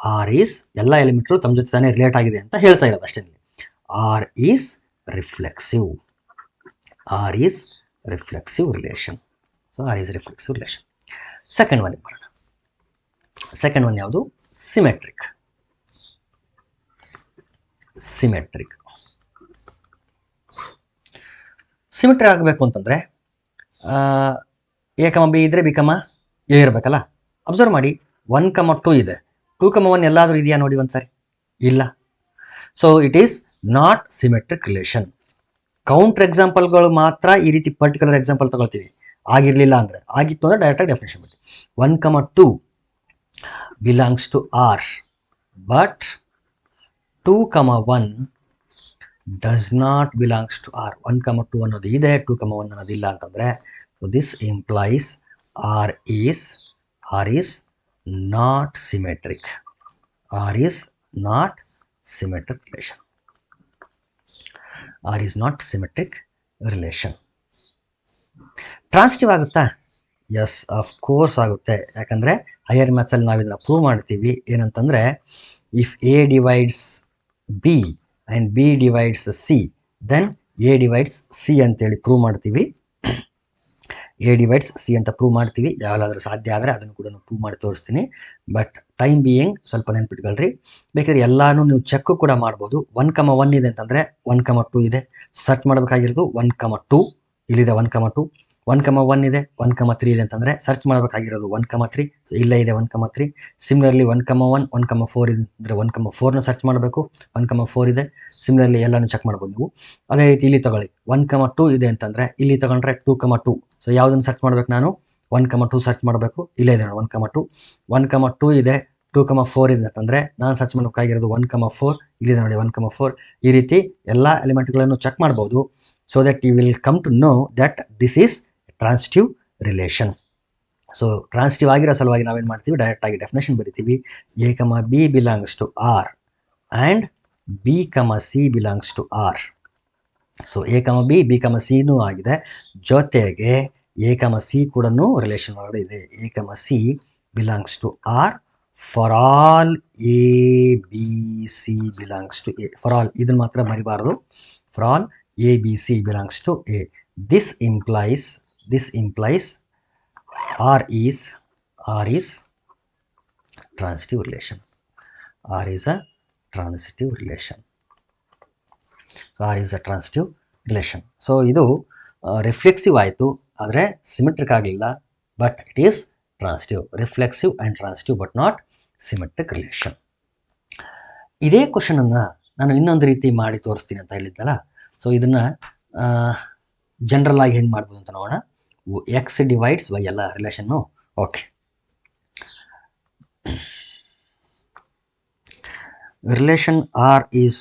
R is ಎಲ್ಲ ಎಲಿಮೆಂಟ್ಗಳು ತಮ್ಮ ಜೊತೆ ತಾನೇ ರಿಲೇಟ್ ಆಗಿದೆ ಅಂತ ಹೇಳ್ತಾ ಇರೋದು ಅಷ್ಟೇ. R is reflexive. R is reflexive relation. So R is reflexive relation. Second one ಬರೋಣ. ಸೆಕೆಂಡ್ ಒನ್ ಯಾವುದು, ಸಿಮೆಟ್ರಿಕ್. ಸಿಮೆಟ್ರಿಕ್ ಸಿಮೆಟ್ರಿ ಆಗಬೇಕು ಅಂತಂದರೆ ಎ ಕಮ ಬಿ ಇದ್ರೆ ಬಿ ಕಮ ಎ ಇರಬೇಕಲ್ಲ. ಅಬ್ಸರ್ವ್ ಮಾಡಿ, 1,2 ಇದೆ, 2,1 ಎಲ್ಲಾದರೂ ಇದೆಯಾ ನೋಡಿ ಒಂದ್ಸರಿ, ಇಲ್ಲ. So it is not symmetric relation. Counter ಎಕ್ಸಾಂಪಲ್ಗಳು ಮಾತ್ರ ಈ ರೀತಿ ಪರ್ಟಿಕ್ಯುಲರ್ ಎಕ್ಸಾಂಪಲ್ ತಗೊಳ್ತೀವಿ. ಆಗಿರಲಿಲ್ಲ ಅಂದರೆ, ಆಗಿತ್ತು ಅಂದರೆ ಡೈರೆಕ್ಟಾಗಿ ಡೆಫಿನೇಷನ್ ಮಾಡ್ತೀವಿ. 1,2 belongs to R but 2,1 does not belongs to R. 1, 2 ಅನ್ನೋದು ಇದೆ, 2, 1 ಅನ್ನೋದು ಇಲ್ಲ ಅಂತಂದರೆ, so this implies R is not symmetric. R is not symmetric relation. R is not symmetric relation. Transitive ಆಗುತ್ತಾ? ಎಸ್, ಆಫ್ ಕೋರ್ಸ್ ಆಗುತ್ತೆ. ಯಾಕಂದರೆ ಹೈಯರ್ ಮ್ಯಾಥ್ಸಲ್ಲಿ ನಾವು ಇದನ್ನು ಪ್ರೂವ್ ಮಾಡ್ತೀವಿ. ಏನಂತಂದರೆ, if A divides B and B divides C, then A divides C ಅಂತೇಳಿ ಪ್ರೂವ್ ಮಾಡ್ತೀವಿ. ಎ ಡಿವೈಡ್ಸ್ ಸಿ ಅಂತ ಪ್ರೂವ್ ಮಾಡ್ತೀವಿ. ಯಾವಾಗಾದರೂ ಸಾಧ್ಯ ಆದರೆ ಅದನ್ನು ಕೂಡ ಪ್ರೂವ್ ಮಾಡಿ ತೋರಿಸ್ತೀನಿ. ಬಟ್ ಟೈಮ್ ಬೀಯಿಂಗ್ ಸ್ವಲ್ಪ ನೆನ್ಪಿಟ್ಕೊಳ್ರಿ. ಬೇಕಾದ್ರೆ ಎಲ್ಲನೂ ನೀವು ಚೆಕ್ ಕೂಡ ಮಾಡ್ಬೋದು. 1, 1 ಇದೆ ಅಂತಂದರೆ 1, 2 ಇದೆ. ಸರ್ಚ್ ಮಾಡಬೇಕಾಗಿರೋದು 1, 2. ಇಲ್ಲಿದೆ 1, 2. 1, 1 ಇದೆ, 1, 3 ಇದೆ ಅಂತಂದರೆ ಸರ್ಚ್ ಮಾಡಬೇಕಾಗಿರೋದು 1, 3. ಸೊ ಇಲ್ಲೇ ಇದೆ 1, 3. ಸಿಮಿಲರ್ಲಿ 1, 1, 1, 4 ಇದ್ದರೆ 1, 4ನ ಸರ್ಚ್ ಮಾಡಬೇಕು. 1, 4 ಇದೆ. ಸಿಮಿಲರ್ಲಿ ಎಲ್ಲನೂ ಚೆಕ್ ಮಾಡ್ಬೋದು ನೀವು. ಅದೇ ರೀತಿ ಇಲ್ಲಿ ತಗೊಳ್ಳಿ, 1, 2 ಇದೆ ಅಂತಂದರೆ ಇಲ್ಲಿ ತಗೊಂಡ್ರೆ 2, 2. ಸೊ ಯಾವುದನ್ನು ಸರ್ಚ್ ಮಾಡಬೇಕು ನಾನು? 1, 2 ಸರ್ಚ್ ಮಾಡಬೇಕು. ಇಲ್ಲೇ ಇದೆ ನೋಡಿ 1, 2. 1, 2 ಇದೆ, 2, 4 ಇದೆ ಅಂತಂದರೆ ನಾನು ಸರ್ಚ್ ಮಾಡಬೇಕಾಗಿರೋದು 1, 4. ಇಲ್ಲಿದೆ ನೋಡಿ 1, 4. ಈ ರೀತಿ ಎಲ್ಲ ಎಲಿಮೆಂಟ್ಗಳನ್ನು ಚೆಕ್ ಮಾಡ್ಬೋದು. So that you will come to know that this is transitive relation. So transitive ಆಗಿರೋ ಸಲುವಾಗಿ ನಾವೇನು ಮಾಡ್ತೀವಿ, ಡೈರೆಕ್ಟಾಗಿ ಡೆಫಿನೇಷನ್ ಬರಿತೀವಿ. A, B belongs to R and b, C belongs to R. So A, b, ಸಿನೂ ಆಗಿದೆ. ಜೊತೆಗೆ ಎ, ಸಿ ಕೂಡ ರಿಲೇಷನ್ ಒಳಗಡೆ ಇದೆ. A, C belongs to R for all A, B, C belongs to A. For all ಇದನ್ನು ಮಾತ್ರ ಮರಿಬಾರ್ದು. For all A, B, C belongs to A. This implies R is transitive relation. R is a transitive relation. So R is a transitive relation. So ಇದು ರಿಫ್ಲೆಕ್ಸಿವ್ ಆಯಿತು, ಆದರೆ ಸಿಮೆಟ್ರಿಕ್ ಆಗಲಿಲ್ಲ. But it is transitive. Reflexive and transitive but not symmetric relation. ಇದೇ ಕ್ವಶನನ್ನು ನಾನು ಇನ್ನೊಂದು ರೀತಿ ಮಾಡಿ ತೋರಿಸ್ತೀನಿ ಅಂತ ಹೇಳಿದ್ದಲ್ಲ. ಸೊ ಇದನ್ನು ಜನರಲ್ ಆಗಿ ಹೆಂಗೆ ಮಾಡ್ಬೋದು ಅಂತ ನೋಡೋಣ. ಎಕ್ಸ್ ಡಿವೈಡ್ಸ್ ವೈ ಎಲ್ಲ ರಿಲೇಷನ್ನು. Okay, relation R is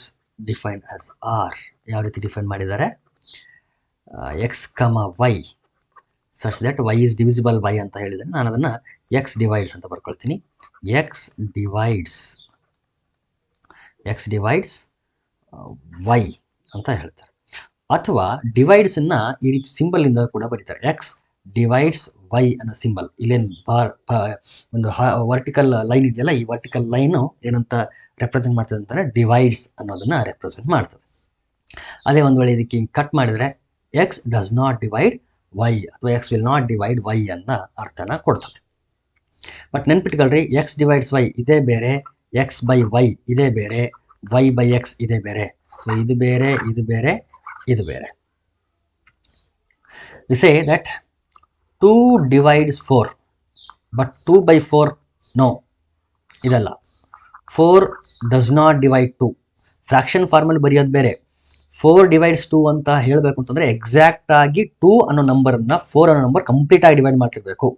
defined as R. ಯಾವ ರೀತಿ ಡಿಫೈನ್ ಮಾಡಿದ್ದಾರೆ? X, y such that y is divisible y ಅಂತ ಹೇಳಿದರೆ ನಾನು ಅದನ್ನು ಎಕ್ಸ್ ಡಿವೈಡ್ಸ್ ಅಂತ ಬರ್ಕೊಳ್ತೀನಿ. ಎಕ್ಸ್ ಡಿವೈಡ್ಸ್ ವೈ ಅಂತ ಹೇಳ್ತಾರೆ. ಅಥವಾ ಡಿವೈಡ್ಸನ್ನು ಈ ರೀತಿ ಸಿಂಬಲಿಂದ ಕೂಡ ಬರೀತಾರೆ. ಎಕ್ಸ್ ಡಿವೈಡ್ಸ್ ವೈ ಅನ್ನೋ ಸಿಂಬಲ್. ಇಲ್ಲೇನು ಒಂದು ವರ್ಟಿಕಲ್ ಲೈನ್ ಇದೆಯಲ್ಲ, ಈ ವರ್ಟಿಕಲ್ ಲೈನು ಏನಂತ ರೆಪ್ರೆಸೆಂಟ್ ಮಾಡ್ತದೆ ಅಂತಂದರೆ ಡಿವೈಡ್ಸ್ ಅನ್ನೋದನ್ನು ರೆಪ್ರೆಸೆಂಟ್ ಮಾಡ್ತದೆ. ಅದೇ ಒಂದು ವೇಳೆ ಇದಕ್ಕೆ ಕಟ್ ಮಾಡಿದರೆ x does not divide y ಅಥವಾ x will not divide y ಅನ್ನೋ ಅರ್ಥನ ಕೊಡ್ತದೆ. ಬಟ್ ನೆನ್ಪಿಟ್ಕೊಳ್ರಿ, ಎಕ್ಸ್ ಡಿವೈಡ್ಸ್ ವೈ ಇದೇ ಬೇರೆ, ಎಕ್ಸ್ ಬೈ ವೈ ಇದೇ ಬೇರೆ, ವೈ ಬೈ ಎಕ್ಸ್ ಇದೇ ಬೇರೆ. ಸೊ ಇದು ಬೇರೆ, ಇದು ಬೇರೆ, ಇದು ಬೇರೆ. We say that 2 divides 4, but 2 by 4 no, ಇದಲ್ಲ. 4 does not divide 2. ಫ್ರಾಕ್ಷನ್ ಫಾರ್ಮಲ್ಲಿ ಬರೆಯೋದು ಬೇರೆ. 4 divides 2 ಅಂತ ಹೇಳಬೇಕು ಅಂತಂದರೆ ಎಕ್ಸಾಕ್ಟ್ ಆಗಿ 2 ಅನ್ನೋ ನಂಬರನ್ನು 4 ಅನ್ನೋ ನಂಬರ್ ಕಂಪ್ಲೀಟಾಗಿ ಡಿವೈಡ್ ಮಾಡ್ತಿರ್ಬೇಕು.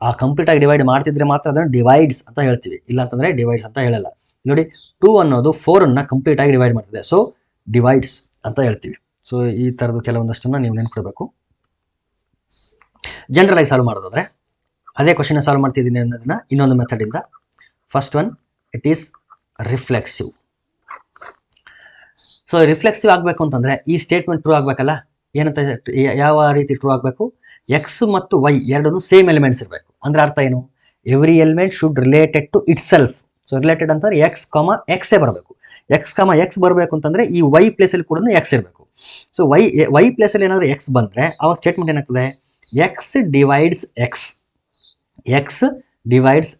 ಆ ಕಂಪ್ಲೀಟಾಗಿ ಡಿವೈಡ್ ಮಾಡ್ತಿದ್ರೆ ಮಾತ್ರ ಅದನ್ನು ಡಿವೈಡ್ಸ್ ಅಂತ ಹೇಳ್ತೀವಿ. ಇಲ್ಲ ಅಂತಂದರೆ ಡಿವೈಡ್ಸ್ ಅಂತ ಹೇಳಲ್ಲ. ನೋಡಿ, 2 ಅನ್ನೋದು 4ಅನ್ನು ಕಂಪ್ಲೀಟಾಗಿ ಡಿವೈಡ್ ಮಾಡ್ತಿದೆ. ಸೊ ಡಿವೈಡ್ಸ್ ಅಂತ ಹೇಳ್ತೀವಿ. ಸೊ ಈ ಥರದ್ದು ಕೆಲವೊಂದಷ್ಟನ್ನು ನೀವು ನೆನ್ಕೊಡ್ಬೇಕು. ಜನರಲ್ ಆಗಿ ಸಾಲ್ವ್ ಮಾಡೋದಾದರೆ ಅದೇ ಕ್ವಶನ್ ಸಾಲ್ವ್ ಮಾಡ್ತಿದ್ದೀನಿ ಅನ್ನೋದನ್ನ ಇನ್ನೊಂದು ಮೆಥಡಿಂದ. First one, it is reflexive. So reflexive ಆಗಬೇಕು ಅಂತಂದರೆ ಈ ಸ್ಟೇಟ್ಮೆಂಟ್ ಟ್ರೂ ಆಗಬೇಕಲ್ಲ. ಏನಂತ, ಯಾವ ರೀತಿ ಟ್ರೂ ಆಗಬೇಕು? ಎಕ್ಸ್ ಮತ್ತು ವೈ ಎರಡೂ ಸೇಮ್ ಎಲಿಮೆಂಟ್ಸ್ ಇರಬೇಕು. ಅಂದರೆ ಅರ್ಥ ಏನು? Every element should related to itself. So related ಅಂತಂದರೆ ಎಕ್ಸ್, ಎಕ್ಸೇ ಬರಬೇಕು. ಎಕ್ಸ್ ಬರಬೇಕು ಅಂತಂದರೆ ಈ ವೈ ಪ್ಲೇಸಲ್ಲಿ ಕೂಡ ಎಕ್ಸ್ ಇರಬೇಕು. ಸೊ ವೈ ಪ್ಲೇಸಲ್ಲಿ ಏನಾದರೂ ಎಕ್ಸ್ ಬಂದರೆ ಅವಾಗ ಸ್ಟೇಟ್ಮೆಂಟ್ ಏನಾಗ್ತದೆ? X divides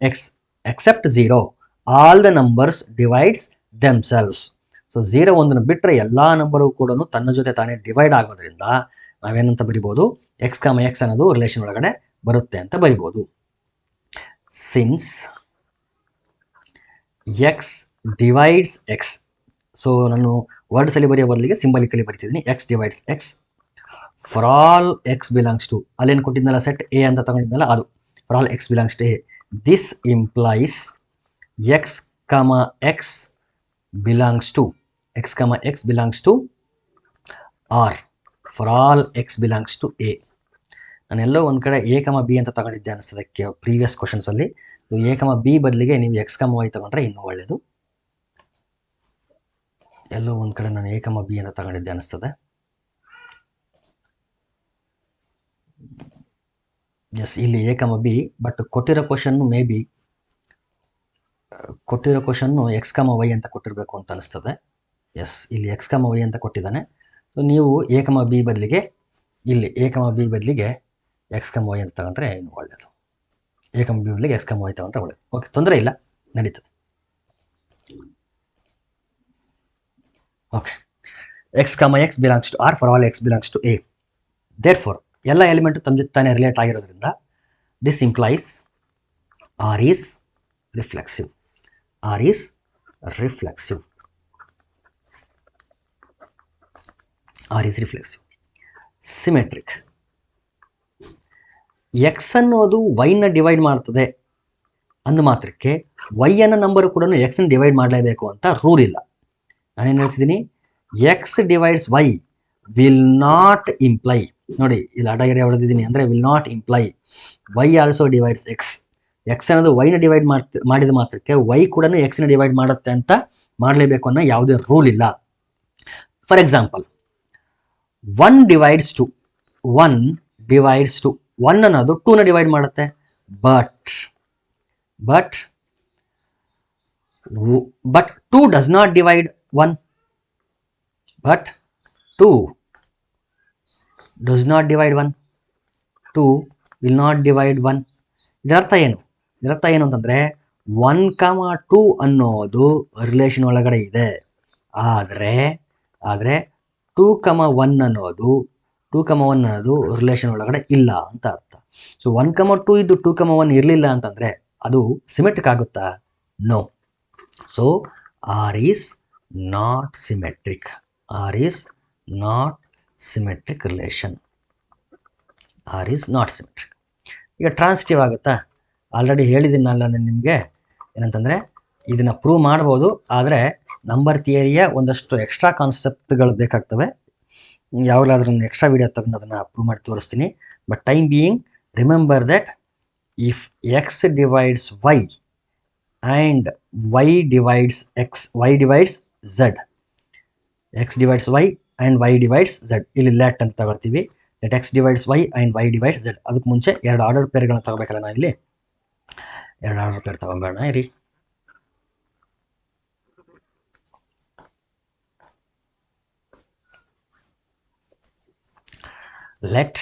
x except 0. All the numbers divides themselves. So 0 ಒಂದನ್ನು ಬಿಟ್ಟರೆ ಎಲ್ಲ ನಂಬರು ಕೂಡ ತನ್ನ ಜೊತೆ ತಾನೇ ಡಿವೈಡ್ ಆಗೋದ್ರಿಂದ ನಾವೇನಂತ ಬರಿಬೋದು? ಎಕ್ಸ್, ಎಕ್ಸ್ ಅನ್ನೋದು ರಿಲೇಷನ್ ಒಳಗಡೆ ಬರುತ್ತೆ ಅಂತ ಬರಿಬೋದು. Since x divides x. So ನಾನು ವರ್ಡ್ಸಲ್ಲಿ ಬರೆಯೋ ಬದಲಿಗೆ ಸಿಂಬಲಿಕಲಿ ಬರಿತಿದ್ದೀನಿ. X divides x for all x belongs to, ಅಲ್ಲೇನು ಕೊಟ್ಟಿದ್ನಲ್ಲ ಸೆಟ್ ಎ ಅಂತ ತಗೊಂಡಿದ್ನಲ್ಲ ಅದು, for all x belongs to A. This implies x, x belongs to x comma x belongs to R for all x belongs to A. ನಾನೆಲ್ಲೋ ಒಂದು ಕಡೆ a ಕಮ b ಅಂತ ತಗೊಂಡಿದ್ದೆ ಅನಿಸೋದಕ್ಕೆ ಪ್ರೀವಿಯಸ್ ಕ್ವಶನ್ಸಲ್ಲಿ. a ಕಮ b ಬದಲಿಗೆ ನೀವು x ಕಮ y ತಗೊಂಡ್ರೆ ಇನ್ನೂ ಒಳ್ಳೆಯದು. ಎಲ್ಲೋ ಒಂದು ಕಡೆ ನಾನು a ಕಮ b ಅಂತ ತಗೊಂಡಿದ್ದೆ ಅನಿಸ್ತದೆ. ಎಸ್, ಇಲ್ಲಿ a ಕಮ b, ಬಟ್ ಕೊಟ್ಟಿರೋ ಕ್ವಶನ್ನು ಮೇ ಬಿ ಕೊಟ್ಟಿರೋ ಕ್ವಶನ್ನು ಎಕ್ಸ್ ಕಮ ವೈ ಅಂತ ಕೊಟ್ಟಿರಬೇಕು ಅಂತ ಅನಿಸ್ತದೆ. ಎಸ್, ಇಲ್ಲಿ ಎಕ್ಸ್ ಕಮ ವೈ ಅಂತ ಕೊಟ್ಟಿದ್ದಾನೆ. ಸೊ ನೀವು ಎ ಕಮ ಬಿ ಬದಲಿಗೆ ಇಲ್ಲಿ ಎ ಕಮ ಬಿ ಬದಲಿಗೆ ಎಕ್ಸ್ ಕಮ ವೈ ಅಂತ ತಗೊಂಡ್ರೆ ಇನ್ನು ಒಳ್ಳೆಯದು. ಎ ಕಮ ಬಿ ಬದಲಿಗೆ ಎಕ್ಸ್ ಕಮ ವೈ ತಗೊಂಡ್ರೆ ಒಳ್ಳೆಯದು. ಓಕೆ, ತೊಂದರೆ ಇಲ್ಲ, ನಡೀತದೆ. Okay, x comma x belongs to R for all x belongs to A. Therefore ಎಲ್ಲ ಎಲಿಮೆಂಟು ತಮ್ಮ ಜೊತೆ ತಾನೇ ರಿಲೇಟ್ ಆಗಿರೋದ್ರಿಂದ this implies R is reflexive. R is reflexive. R is reflexive. Symmetric. X ಅನ್ನೋದು y ನ ಡಿವೈಡ್ ಮಾಡ್ತದೆ ಅಂದ ಮಾತ್ರಕ್ಕೆ y ಅನ್ನೋ ನಂಬರ್ ಕೂಡ x ನ ಡಿವೈಡ್ ಮಾಡಲೇಬೇಕು ಅಂತ ರೂಲ್ ಇಲ್ಲ. ನಾನೇನು ಹೇಳ್ತಿದ್ದೀನಿ, x divides y will not imply, ನೋಡಿ ಇಲ್ಲಿ ಅಡಗೆರೆ ಹೊಡೆದಿದ್ದೀನಿ ಅಂದರೆ will not imply y also divides x. X ಅನ್ನೋದು ವೈನ ಡಿವೈಡ್ ಮಾಡಿದ ಮಾತ್ರಕ್ಕೆ ವೈ ಕೂಡ ಎಕ್ಸ್ನ ಡಿವೈಡ್ ಮಾಡುತ್ತೆ ಅಂತ ಮಾಡಲೇಬೇಕು ಅನ್ನೋ ಯಾವುದೇ ರೂಲ್ ಇಲ್ಲ. ಫಾರ್ ಎಕ್ಸಾಂಪಲ್, 1 ಡಿವೈಡ್ಸ್ ಟು 1 ಅನ್ನೋದು 2ನ ಡಿವೈಡ್ ಮಾಡುತ್ತೆ. But 2 does not divide 1. But 2 does not divide 1. 2 will not divide 1. ಇದರರ್ಥ ಏನು ಅಂತಂದರೆ 1,2 ಅನ್ನೋದು ರಿಲೇಷನ್ ಒಳಗಡೆ ಇದೆ. ಆದರೆ 2,1 ಅನ್ನೋದು ರಿಲೇಷನ್ ಒಳಗಡೆ ಇಲ್ಲ ಅಂತ ಅರ್ಥ. ಸೊ 1,2 ಇದ್ದು 2,1 ಇರಲಿಲ್ಲ ಅಂತಂದರೆ ಅದು ಸಿಮೆಟ್ರಿಕ್ ಆಗುತ್ತಾ? No. So R is not symmetric. R is not symmetric relation. R is not symmetric. ಈಗ ಟ್ರಾನ್ಸಿಟಿವ್ ಆಗುತ್ತಾ? ಆಲ್ರೆಡಿ ಹೇಳಿದ್ದೀನಲ್ಲ ನಾನು ನಿಮಗೆ, ಏನಂತಂದರೆ ಇದನ್ನು ಪ್ರೂವ್ ಮಾಡ್ಬೋದು, ಆದರೆ ನಂಬರ್ ಥಿಯರಿಯ ಒಂದಷ್ಟು ಎಕ್ಸ್ಟ್ರಾ ಕಾನ್ಸೆಪ್ಟ್ಗಳು ಬೇಕಾಗ್ತವೆ. ಯಾವಾಗಲಾದ್ರೂ ಎಕ್ಸ್ಟ್ರಾ ವಿಡಿಯೋ ತಗೊಂಡು ಅದನ್ನು ಪ್ರೂವ್ ಮಾಡಿ ತೋರಿಸ್ತೀನಿ. But time being remember that if x divides y and y divides x, y divides z, x divides y and y divides z, ಇಲ್ಲಿ ಲೆಟ್ ಅಂತ ತಗೊಳ್ತೀವಿ. Let x divides y and y divides z. ಅದಕ್ಕೆ ಮುಂಚೆ 2 ಆರ್ಡರ್ ಪೇರ್ಗಳನ್ನ ತಗೋಬೇಕಲ್ಲ ನಾವು ಇಲ್ಲಿ. 2 ಆರ್ಡರ್ ಪೇರ್ ತಗೊಂಬೇಡ ಇರಿ. Let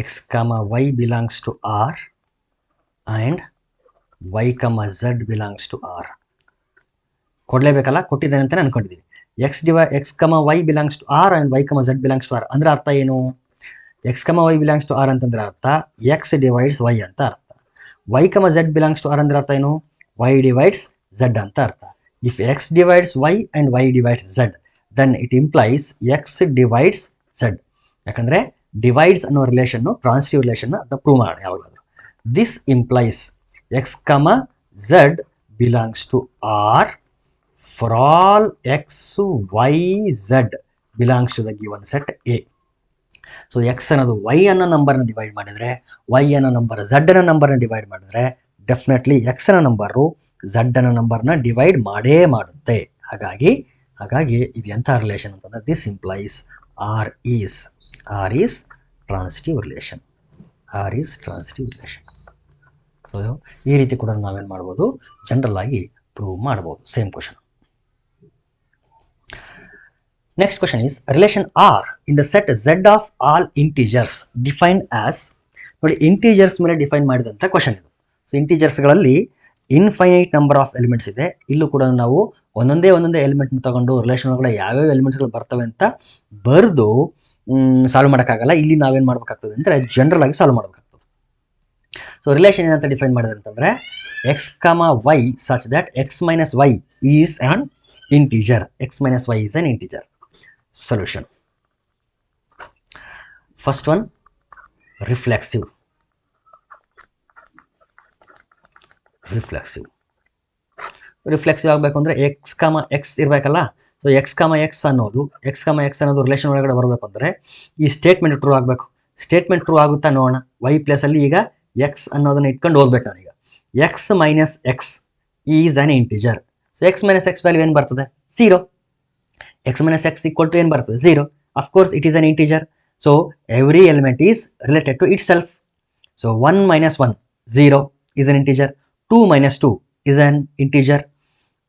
x comma y belongs to R and y comma z belongs to R. ಕೊಡಲೇಬೇಕಲ್ಲ, ಕೊಟ್ಟಿದ್ದೇನೆ ಅಂತಲೇ ಅನ್ಕೊಂಡಿದ್ದೀನಿ. X comma y belongs to R and y comma z belongs to R ಅಂದರೆ ಅರ್ಥ ಏನು? X comma y belongs to R ಅಂತಂದ್ರೆ ಅರ್ಥ ಎಕ್ಸ್ ಡಿವೈಡ್ಸ್ ವೈ ಅಂತ ಅರ್ಥ. Y comma z belongs to R ಅಂದ್ರೆ ಅರ್ಥ ಏನು? ವೈ ಡಿವೈಡ್ಸ್ ಝಡ್ ಅಂತ ಅರ್ಥ. If x divides y and y divides z then it implies x divides z. ಯಾಕಂದರೆ ಡಿವೈಡ್ಸ್ ಅನ್ನೋ ರಿಲೇಷನ್ನು ಟ್ರಾನ್ಸಿಟಿವ್ ರಿಲೇಷನ್ ಅಂತ ಪ್ರೂವ್ ಮಾಡಿ ಯಾವಾಗಲಾದರೂ. This implies x comma z belongs to R for all x, y, z belongs to the given set A. So X ಅನ್ನೋದು ವೈ ಅನ್ನೋ ನಂಬರ್ನ ಡಿವೈಡ್ ಮಾಡಿದರೆ, ವೈ ಅನ್ನೋ ನಂಬರ್ ಝಡ್ ಅನ್ನೋ ನಂಬರ್ನ ಡಿವೈಡ್ ಮಾಡಿದರೆ ಡೆಫಿನೆಟ್ಲಿ ಎಕ್ಸ್ ಅನ್ನೋ ನಂಬರು ಝಡ್ ಅನ್ನೋ ನಂಬರ್ನ ಡಿವೈಡ್ ಮಾಡೇ ಮಾಡುತ್ತೆ. ಹಾಗಾಗಿ ಇದು ಎಂಥ ರಿಲೇಷನ್ ಅಂತಂದರೆ this implies R is transitive relation. R is transitive relation. So ಈ ರೀತಿ ಕೂಡ ನಾವೇನು ಮಾಡ್ಬೋದು, ಜನರಲ್ ಆಗಿ ಪ್ರೂವ್ ಮಾಡ್ಬೋದು same question. Next question is relation R in the set Z of all integers defined as, ನೋಡಿ ಇಂಟೀಜರ್ಸ್ ಮೇಲೆ ಡಿಫೈನ್ ಮಾಡಿದಂಥ ಕ್ವಶನ್ ಇದು. ಸೊ ಇಂಟೀಜರ್ಸ್ಗಳಲ್ಲಿ ಇನ್ಫೈನೈಟ್ ನಂಬರ್ ಆಫ್ ಎಲಿಮೆಂಟ್ಸ್ ಇದೆ. ಇಲ್ಲೂ ಕೂಡ ನಾವು ಒಂದೊಂದೇ ಎಲಿಮೆಂಟ್ನ ತಗೊಂಡು ರಿಲೇಷನ್ ಒಳಗಡೆ ಯಾವ್ಯಾವ ಎಲಿಮೆಂಟ್ಸ್ಗಳು ಬರ್ತವೆ ಅಂತ ಬರೆದು ಸಾಲ್ವ್ ಮಾಡೋಕ್ಕಾಗಲ್ಲ. ಇಲ್ಲಿ ನಾವೇನು ಮಾಡಬೇಕಾಗ್ತದೆ ಅಂದರೆ ಜನರಲ್ ಆಗಿ ಸಾಲ್ವ್ ಮಾಡಬೇಕಾಗ್ತದೆ. ಸೊ ರಿಲೇಷನ್ ಏನಂತ ಡಿಫೈನ್ ಮಾಡಿದ್ರೆ ಅಂತಂದರೆ x comma y such that x minus y is an integer. X minus y is an integer. Solution. First one, reflexive. Reflexive ಆಗಬೇಕು ಅಂದರೆ ಎಕ್ಸ್ ಕಮ ಎಕ್ಸ್ ಇರಬೇಕಲ್ಲ. ಸೊ ಎಕ್ಸ್ ಕಮ ಎಕ್ಸ್ ಅನ್ನೋದು ರಿಲೇಷನ್ ಒಳಗಡೆ ಬರಬೇಕು ಅಂದರೆ ಈ ಸ್ಟೇಟ್ಮೆಂಟ್ ಟ್ರೂ ಆಗಬೇಕು. ಸ್ಟೇಟ್ಮೆಂಟ್ ಟ್ರೂ ಆಗುತ್ತಾ ನೋಡೋಣ. ವೈ ಪ್ಲೇಸಲ್ಲಿ ಈಗ ಎಕ್ಸ್ ಅನ್ನೋದನ್ನು ಇಟ್ಕೊಂಡು ಹೋಗ್ಬೇಕು ನಾನೀಗ. X minus x is an integer. So x minus x value ಏನು ಬರ್ತದೆ? 0. X minus x equal to ಏನು ಬರ್ತದೆ? 0. Of course it is an integer. So every element is related to itself. So 1 minus 1 0 is an integer. 2 minus 2 is an integer.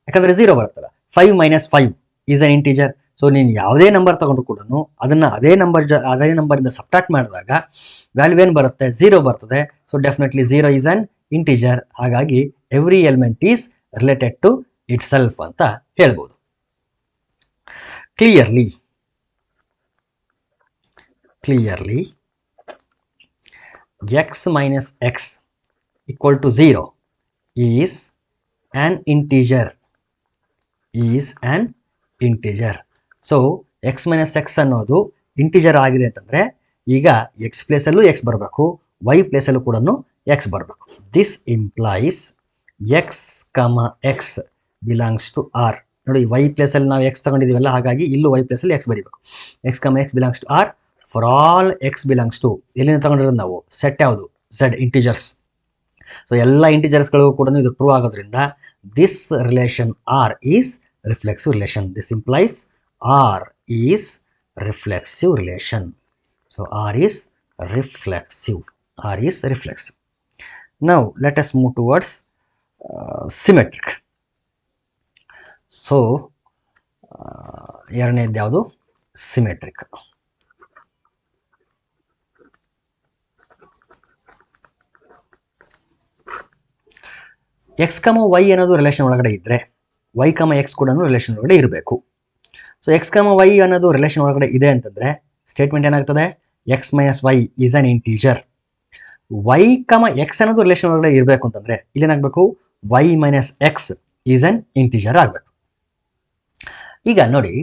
ಯಾಕಂದರೆ 0 ಬರುತ್ತಲ್ಲ. 5 minus 5 is an integer. So ನೀನು ಯಾವುದೇ ನಂಬರ್ ತಗೊಂಡು ಕೂಡ ಅದನ್ನು ಅದೇ ನಂಬರಿಂದ ಸಬ್ಟ್ರಾಕ್ಟ್ ಮಾಡಿದಾಗ ವ್ಯಾಲ್ಯೂ ಏನು ಬರುತ್ತೆ? 0 ಬರ್ತದೆ. So definitely 0 is an integer. ಹಾಗಾಗಿ every element is related to itself ಅಂತ ಹೇಳ್ಬೋದು. Clearly x minus x equal to 0 is an integer. So x minus x ಅನ್ನೋದು ಇಂಟಿಜರ್ ಆಗಿದೆ ಅಂತಂದರೆ ಈಗ x ಪ್ಲೇಸಲ್ಲೂ x ಬರಬೇಕು, y ಪ್ಲೇಸಲ್ಲೂ ಕೂಡ x ಬರಬೇಕು. This implies x, x belongs to r. ನೋಡಿ, y ಪ್ಲೇಸಲ್ಲಿ ನಾವು x ತಗೊಂಡಿದ್ದೀವಲ್ಲ, ಹಾಗಾಗಿ ಇಲ್ಲೂ y ಪ್ಲೇಸಲ್ಲಿ x ಬರೀಬೇಕು. x, x belongs to r for all x belongs to ಎಲ್ಲಿಂದ ತಗೊಂಡಿರೋದು ನಾವು? ಸೆಟ್ ಯಾವುದು? z integers. ಸೊ ಎಲ್ಲ ಇಂಟಿಜರ್ಸ್ಗಳಿಗೂ ಕೂಡ ಇದು ಟ್ರೂ ಆಗೋದ್ರಿಂದ this relation r is reflexive relation. This implies r is reflexive relation. So r is reflexive. Now let us move towards symmetric. ಸೊ ಎರಡನೇದು ಯಾವುದು? ಸಿಮೆಟ್ರಿಕ್. ಎಕ್ಸ್ ಕಮ ವೈ ಅನ್ನೋದು ರಿಲೇಷನ್ ಒಳಗಡೆ ಇದ್ದರೆ ವೈ ಕಮ ಎಕ್ಸ್ ಕೂಡ ರಿಲೇಷನ್ ಒಳಗಡೆ ಇರಬೇಕು. ಸೊ ಎಕ್ಸ್ ಕಮ ವೈ ಅನ್ನೋದು ರಿಲೇಷನ್ ಒಳಗಡೆ ಇದೆ ಅಂತಂದರೆ ಸ್ಟೇಟ್ಮೆಂಟ್ ಏನಾಗ್ತದೆ? X minus y is an integer. Y comma x ಅನ್ನೋದು ರಿಲೇಷನ್ ಒಳಗಡೆ ಇರಬೇಕು ಅಂತಂದರೆ ಇಲ್ಲೇನಾಗಬೇಕು? Y minus x is an integer ಆಗಬೇಕು. ಈಗ ನೋಡಿ,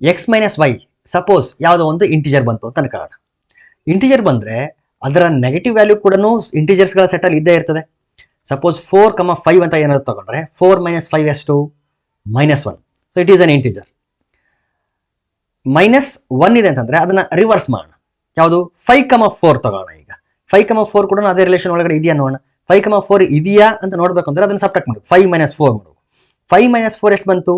ಎಕ್ಸ್ ಮೈನಸ್ ವೈ ಸಪೋಸ್ ಯಾವುದೋ ಒಂದು ಇಂಟೀಜರ್ ಬಂತು ಅಂತ ಅನ್ಕೊಳ್ಳೋಣ. ಇಂಟೀಜರ್ ಬಂದರೆ ಅದರ ನೆಗೆಟಿವ್ ವ್ಯಾಲ್ಯೂ ಕೂಡ ಇಂಟೀಜರ್ಸ್ಗಳ ಸೆಟ್ಟಲ್ಲಿ ಇದ್ದೇ ಇರ್ತದೆ. ಸಪೋಸ್ 4, 5 ಅಂತ ಏನಾದ್ರು ತಗೊಂಡ್ರೆ 4 minus 5 ಎಷ್ಟು? -1. So it is an integer. -1 ಇದೆ ಅಂತಂದರೆ ಅದನ್ನು ರಿವರ್ಸ್ ಮಾಡೋಣ. ಯಾವುದು? 5, 4 ತಗೋಣ. ಈಗ 5, 4 ಕೂಡ ಅದೇ ರಿಲೇಷನ್ ಒಳಗಡೆ ಇದೆಯಾ ನೋಡೋಣ. 5, 4 ಇದೆಯಾ ಅಂತ ನೋಡಬೇಕು ಅಂದರೆ ಅದನ್ನು ಸಬ್ಟ್ರಾಕ್ಟ್ ಮಾಡೋದು. 5 minus 4 ಮಾಡೋದು. 5 minus 4 ಎಷ್ಟು ಬಂತು?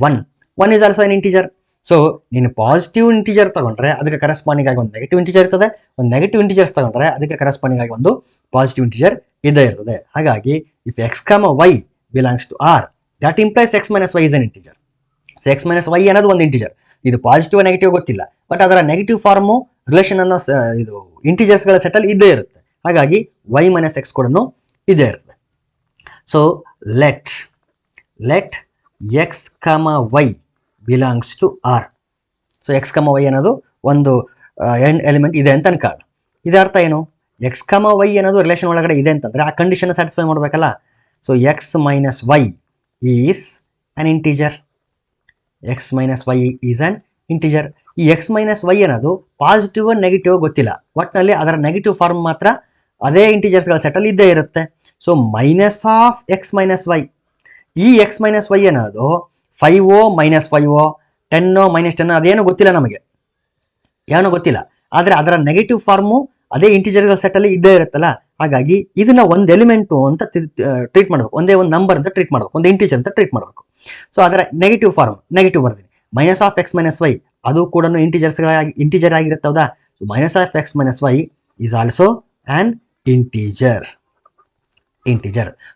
1. 1 is also an integer. So ನೀನು ಪಾಸಿಟಿವ್ ಇಂಟೀಜರ್ ತಗೊಂಡ್ರೆ ಅದಕ್ಕೆ ಕರೆಸ್ಪಾಂಡಿಂಗ್ ಆಗಿ ಒಂದು ನೆಗೆಟಿವ್ ಇಂಟೀಜರ್ ಇರ್ತದೆ. ಒಂದು ನೆಗೆಟಿವ್ ಇಂಟೀಜರ್ಸ್ ತಗೊಂಡ್ರೆ ಅದಕ್ಕೆ ಕರೆಸ್ಪಾಂಡಿಂಗ್ ಆಗಿ ಒಂದು ಪಾಸಿಟಿವ್ ಇಂಟೀಜರ್ ಇದೇ ಇರ್ತದೆ. ಹಾಗಾಗಿ if x comma y belongs to R, that implies x minus y is an integer. So x minus y ಅನ್ನೋದು ಒಂದು ಇಂಟೀಜರ್. ಇದು ಪಾಸಿಟಿವ್ ನೆಗೆಟಿವ್ ಗೊತ್ತಿಲ್ಲ, ಬಟ್ ಅದರ ನೆಗೆಟಿವ್ ಫಾರ್ಮು ರಿಲೇಷನ್ ಅನ್ನೋ ಇದು ಇಂಟೀಜರ್ಸ್ಗಳ ಸೆಟ್ಟಲ್ಲಿ ಇದ್ದೇ ಇರುತ್ತೆ. ಹಾಗಾಗಿ ವೈ ಮೈನಸ್ ಎಕ್ಸ್ ಕೂಡ ಇದೇ ಇರ್ತದೆ. So let x comma y belongs to R. So x comma y ಅನ್ನೋದು ಒಂದು ಎಲಿಮೆಂಟ್ ಇದೆ ಅಂತ ಅನ್ಕೊಳ್ಳೋಣ. ಇದರ ಅರ್ಥ ಏನು? ಎಕ್ಸ್ ಕಮ ವೈ ಅನ್ನೋದು ರಿಲೇಷನ್ ಒಳಗಡೆ ಇದೆ ಅಂತಂದರೆ ಆ ಕಂಡೀಷನ್ ಸ್ಯಾಟಿಸ್ಫೈ ಮಾಡಬೇಕಲ್ಲ. So x minus y is an integer. X minus y is an integer. ಈ ಎಕ್ಸ್ ಮೈನಸ್ ವೈ ಅನ್ನೋದು ಪಾಸಿಟಿವ್ ನೆಗೆಟಿವ್ ಗೊತ್ತಿಲ್ಲ, ಒಟ್ಟಿನಲ್ಲಿ ಅದರ ನೆಗೆಟಿವ್ ಫಾರ್ಮ್ ಮಾತ್ರ ಅದೇ ಇಂಟೀಜರ್ಸ್ಗಳ ಸೆಟ್ಟಲ್ಲಿ ಇದ್ದೇ ಇರುತ್ತೆ. So minus of x minus y, ಈ ಎಕ್ಸ್ ಮೈನಸ್ ವೈ ಅನ್ನೋದು 5 minus 5 10 minus 10 ಅದೇನು ಗೊತ್ತಿಲ್ಲ, ನಮಗೆ ಏನೋ ಗೊತ್ತಿಲ್ಲ. ಆದರೆ ಅದರ ನೆಗೆಟಿವ್ ಫಾರ್ಮು ಅದೇ ಇಂಟೀಜರ್ಗಳ ಸೆಟ್ಟಲ್ಲಿ ಇದ್ದೇ ಇರುತ್ತಲ್ಲ. ಹಾಗಾಗಿ ಇದನ್ನ ಒಂದು ಎಲಿಮೆಂಟು ಅಂತ ಟ್ರೀಟ್ ಮಾಡಬೇಕು, ಒಂದೇ ಒಂದು ನಂಬರ್ ಅಂತ ಟ್ರೀಟ್ ಮಾಡಬೇಕು, ಒಂದು ಇಂಟೀಜರ್ ಅಂತ ಟ್ರೀಟ್ ಮಾಡಬೇಕು. ಸೊ ಅದರ ನೆಗೆಟಿವ್ ಫಾರ್ಮ್ ನೆಗೆಟಿವ್ ಬರ್ತೀನಿ. Minus of x minus y ಅದು ಕೂಡ ಇಂಟೀಜರ್ ಆಗಿರುತ್ತೆ, ಹೌದಾ? So minus of x minus y is also an integer.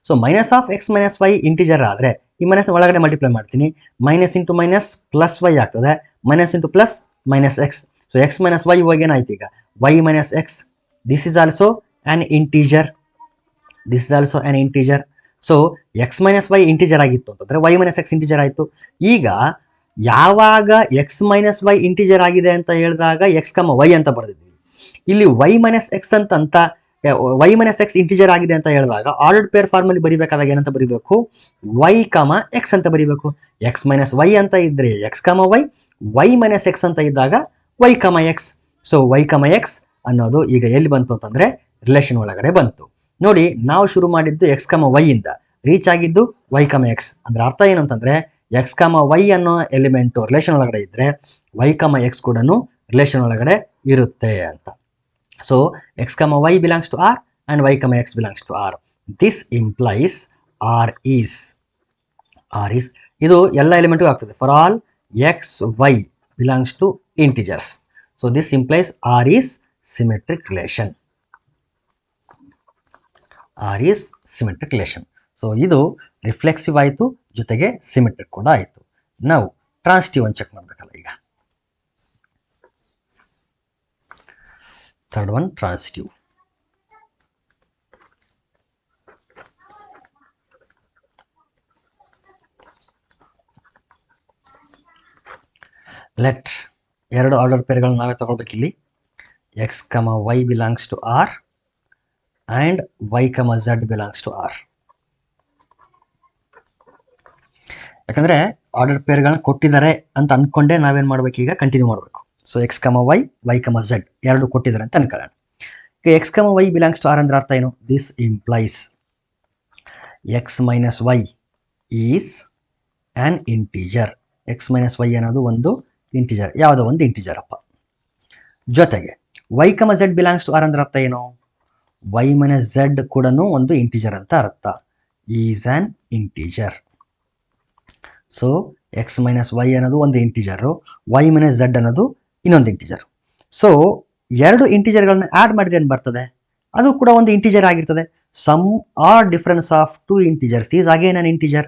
So minus of x minus y integer ಆದರೆ ಈ ಮೈನಸ್ ಒಳಗಡೆ ಮಲ್ಟಿಪ್ಲೈ ಮಾಡ್ತೀನಿ. Minus into minus plus y ಆಗ್ತದೆ. Minus into plus minus x. So x minus y ಇವಾಗ ಏನಾಯ್ತು? ಈಗ y minus x. This is also an integer. So x minus y integer ಆಗಿತ್ತು ಅಂತಂದರೆ ವೈ ಮೈನಸ್ ಎಕ್ಸ್ ಇಂಟೀಜರ್ ಆಯಿತು. ಈಗ ಯಾವಾಗ ಎಕ್ಸ್ ಮೈನಸ್ ವೈ ಇಂಟೀಜರ್ ಆಗಿದೆ ಅಂತ ಹೇಳಿದಾಗ ಎಕ್ಸ್ ಕಮ ವೈ ಅಂತ ಬರೆದಿದ್ವಿ. ಇಲ್ಲಿ ವೈ ಮೈನಸ್ ಎಕ್ಸ್ ಅಂತ ವೈ ಮೈನಸ್ ಎಕ್ಸ್ ಇಂಟೀಜರ್ ಆಗಿದೆ ಅಂತ ಹೇಳಿದಾಗ ಆರ್ಡರ್ಡ್ ಪೇರ್ ಫಾರ್ಮಲ್ಲಿ ಬರೀಬೇಕಾದಾಗ ಏನಂತ ಬರೀಬೇಕು? ವೈ ಕಮ ಎಕ್ಸ್ ಅಂತ ಬರೀಬೇಕು. ಎಕ್ಸ್ ಮೈನಸ್ ವೈ ಅಂತ ಇದ್ದರೆ X comma y, Y minus X ಅಂತ ಇದ್ದಾಗ Y comma X. So Y comma x ಅನ್ನೋದು ಈಗ ಎಲ್ಲಿ ಬಂತು ಅಂತಂದರೆ ರಿಲೇಷನ್ ಒಳಗಡೆ ಬಂತು. ನೋಡಿ, ನಾವು ಶುರು ಮಾಡಿದ್ದು ಎಕ್ಸ್ ಕಮ ವೈ ಇಂದ, ರೀಚ್ ಆಗಿದ್ದು y, x. ಅಂದ್ರೆ ಅರ್ಥ ಏನು ಅಂತಂದ್ರೆ x, y ಅನ್ನೋ ಎಲಿಮೆಂಟು ರಿಲೇಷನ್ ಒಳಗಡೆ ಇದ್ರೆ y, x ಕೂಡ ರಿಲೇಷನ್ ಒಳಗಡೆ ಇರುತ್ತೆ ಅಂತ. So x, y belongs to R and y, x belongs to R. This implies R is ಇದು ಎಲ್ಲ ಎಲಿಮೆಂಟ್ಗೂ ಆಗ್ತದೆ. For all x, y belongs to integers. So this implies R is symmetric relation. R is symmetric relation. So ಇದು ರಿಫ್ಲೆಕ್ಸಿವ್ ಆಯಿತು, ಜೊತೆಗೆ ಸಿಮೆಟ್ರಿಕ್ ಕೂಡ ಆಯಿತು. ನಾವು ಟ್ರಾನ್ಸಿಟಿವ್ ಅನ್ನು ಚೆಕ್ ಮಾಡಬೇಕಲ್ಲ ಈಗ. Third one transitive. ಲೆಟ್ ಎರಡು ಆರ್ಡರ್ ಪೇರ್ಗಳನ್ನ ನಾವೇ ತಗೊಳ್ಬೇಕಿಲ್ಲಿ. x, y belongs to R and y, z belongs to R. ಯಾಕಂದರೆ ಆರ್ಡರ್ ಪೇರ್ಗಳನ್ನ ಕೊಟ್ಟಿದ್ದಾರೆ ಅಂತ ಅಂದ್ಕೊಂಡೆ ನಾವೇನು ಮಾಡಬೇಕು, ಈಗ ಕಂಟಿನ್ಯೂ ಮಾಡಬೇಕು. So x, y, y, z ಎರಡು ಕೊಟ್ಟಿದ್ದಾರೆ ಅಂತ ಅನ್ಕೊಳ್ಳೋಣ. ಈಗ x, y belongs to R ಅಂದ್ರೆ ಅರ್ಥ ಏನು? This implies x minus y is an integer. x minus y ಅನ್ನೋದು ಒಂದು ಇಂಟೀಜರ್, ಯಾವುದೋ ಒಂದು ಇಂಟೀಜರ್ ಅಪ್ಪ. ಜೊತೆಗೆ y, z belongs to R ಅಂದ್ರೆ ಅರ್ಥ ಏನು? y ಮೈನಸ್ z ಕೂಡ ಒಂದು ಇಂಟೀಜರ್ ಅಂತ ಅರ್ಥ. Is an integer. So x minus y ಅನ್ನೋದು ಒಂದು ಇಂಟೀಜರು, y ಮೈನಸ್ z ಅನ್ನೋದು ಇನ್ನೊಂದು ಇಂಟೀಜರ್. ಸೊ ಎರಡು ಇಂಟೀಜರ್ಗಳನ್ನ ಆ್ಯಡ್ ಮಾಡಿದ್ರೆ ಏನು ಬರ್ತದೆ? ಅದು ಕೂಡ ಒಂದು ಇಂಟೀಜರ್ ಆಗಿರ್ತದೆ. Sum or difference of two integers is again an integer.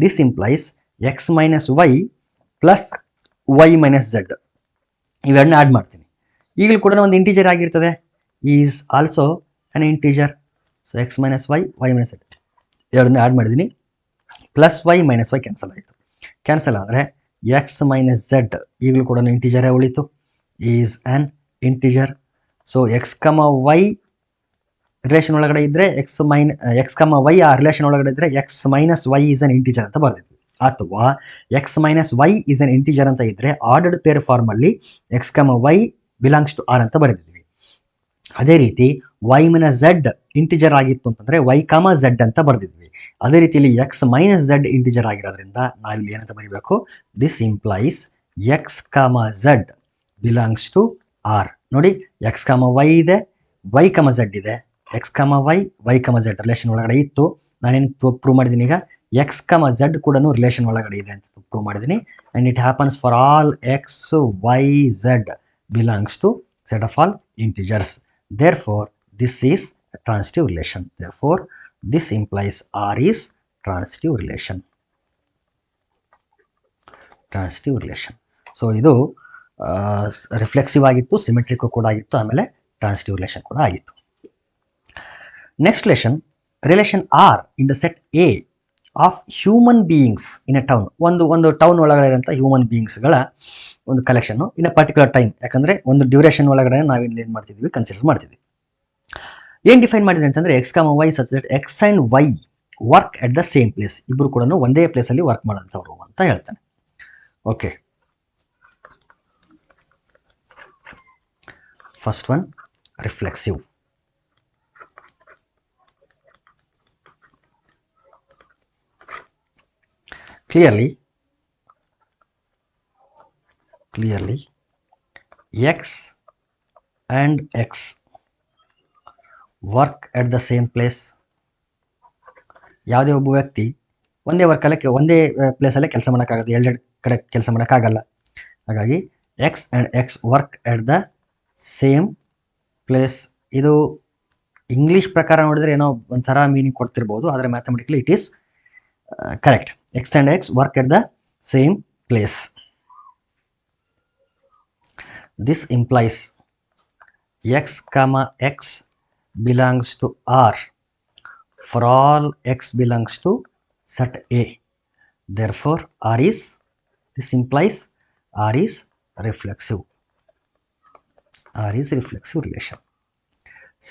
This implies x minus y plus y minus z ಇವೆರಡನ್ನ ಆ್ಯಡ್ ಮಾಡ್ತೀನಿ. ಈಗಲೂ ಕೂಡ ಒಂದು ಇಂಟೀಜರ್ ಆಗಿರ್ತದೆ. Is also an integer. So x minus y, y minus z ಎರಡನ್ನ ಆ್ಯಡ್ ಮಾಡಿದ್ದೀನಿ. Plus y minus y cancel ಆಯಿತು. ಕ್ಯಾನ್ಸಲ್ ಆದರೆ x ಮೈನಸ್ z ಈಗಲೂ ಕೂಡ ಇಂಟೀಜರೇ ಉಳಿತು. Is an integer. So x, y relation ಒಳಗಡೆ ಇದ್ದರೆ x, y ಆ ರಿಲೇಷನ್ ಒಳಗಡೆ ಇದ್ದರೆ x minus y is an integer ಅಂತ ಬರೆದಿದ್ವಿ. ಅಥವಾ x minus y is an integer ಅಂತ ಇದ್ದರೆ ಆರ್ಡರ್ಡ್ ಪೇರ್ ಫಾರ್ಮಲ್ಲಿ x, y belongs to R ಅಂತ ಬರೆದಿದ್ವಿ. ಅದೇ ರೀತಿ y ಮೈನಸ್ z ಇಂಟೀಜರ್ ಆಗಿತ್ತು ಅಂತಂದರೆ y, z ಅಂತ ಬರೆದಿದ್ವಿ. ಅದೇ ರೀತಿಯಲ್ಲಿ x ಮೈನಸ್ z ಇಂಟೀಜರ್ ಆಗಿರೋದ್ರಿಂದ ನಾವಿಲ್ಲಿ ಏನಂತ ಬರೀಬೇಕು? This implies x, z belongs to R. ನೋಡಿ x, y ಇದೆ, y, z ಇದೆ. x, y, y, z relation ಒಳಗಡೆ ಇತ್ತು. ನಾನೇನು ಪ್ರೂವ್ ಮಾಡಿದ್ದೀನಿ ಈಗ? x, z ಕೂಡ ರಿಲೇಷನ್ ಒಳಗಡೆ ಇದೆ ಅಂತ ಪ್ರೂವ್ ಮಾಡಿದ್ದೀನಿ. And it happens for all x, y, z belongs to set of all integers. Therefore this is a transitive relation. Therefore this implies R is transitive relation. Transitive relation. So ಇದು ರಿಫ್ಲೆಕ್ಸಿವ್ ಆಗಿತ್ತು, ಸಿಮೆಟ್ರಿಕ್ ಕೂಡ ಆಗಿತ್ತು, ಆಮೇಲೆ ಟ್ರಾನ್ಸಿಟಿವ್ ರಿಲೇಷನ್ ಕೂಡ ಆಗಿತ್ತು. Next relation R in the set A of human beings in a town. ಒಂದು ಟೌನ್ ಒಳಗಡೆ ಇರೋಂಥ ಹ್ಯೂಮನ್ ಬೀಯಿಂಗ್ಸ್ಗಳ ಒಂದು collection in a particular time. ಯಾಕಂದರೆ ಒಂದು ಡ್ಯೂರೇಷನ್ ಒಳಗಡೆ ನಾವಿಲ್ಲಿ ಏನು ಮಾಡ್ತಿದ್ವಿ, ಕನ್ಸಿಡರ್ ಮಾಡ್ತಿದ್ವಿ. ಏನು ಡಿಫೈನ್ ಮಾಡಿದೆ ಅಂತಂದರೆ x, y such that x and y work at the same place. ಇಬ್ಬರು ಕೂಡ ಒಂದೇ ಪ್ಲೇಸಲ್ಲಿ ವರ್ಕ್ ಮಾಡೋಂಥವ್ರು ಅಂತ ಹೇಳ್ತಾನೆ. Okay, first one reflexive. Clearly x and x work at the same place. ಯಾವುದೇ ಒಬ್ಬ ವ್ಯಕ್ತಿ ಒಂದೇ ಒಂದೇ ಪ್ಲೇಸಲ್ಲೇ ಕೆಲಸ ಮಾಡೋಕ್ಕಾಗತ್ತೆ, ಎರಡೆರಡು ಕಡೆ ಕೆಲಸ ಮಾಡೋಕ್ಕಾಗಲ್ಲ. ಹಾಗಾಗಿ x and x work at the same place. ಇದು ಇಂಗ್ಲೀಷ್ ಪ್ರಕಾರ ನೋಡಿದ್ರೆ ಏನೋ ಒಂಥರ ಮೀನಿಂಗ್ ಕೊಡ್ತಿರ್ಬೋದು, ಆದರೆ mathematically it is correct. x and x work at the same place. This implies x, x belongs to R for all x belongs to set A. Therefore this implies R is reflexive. R is reflexive relation.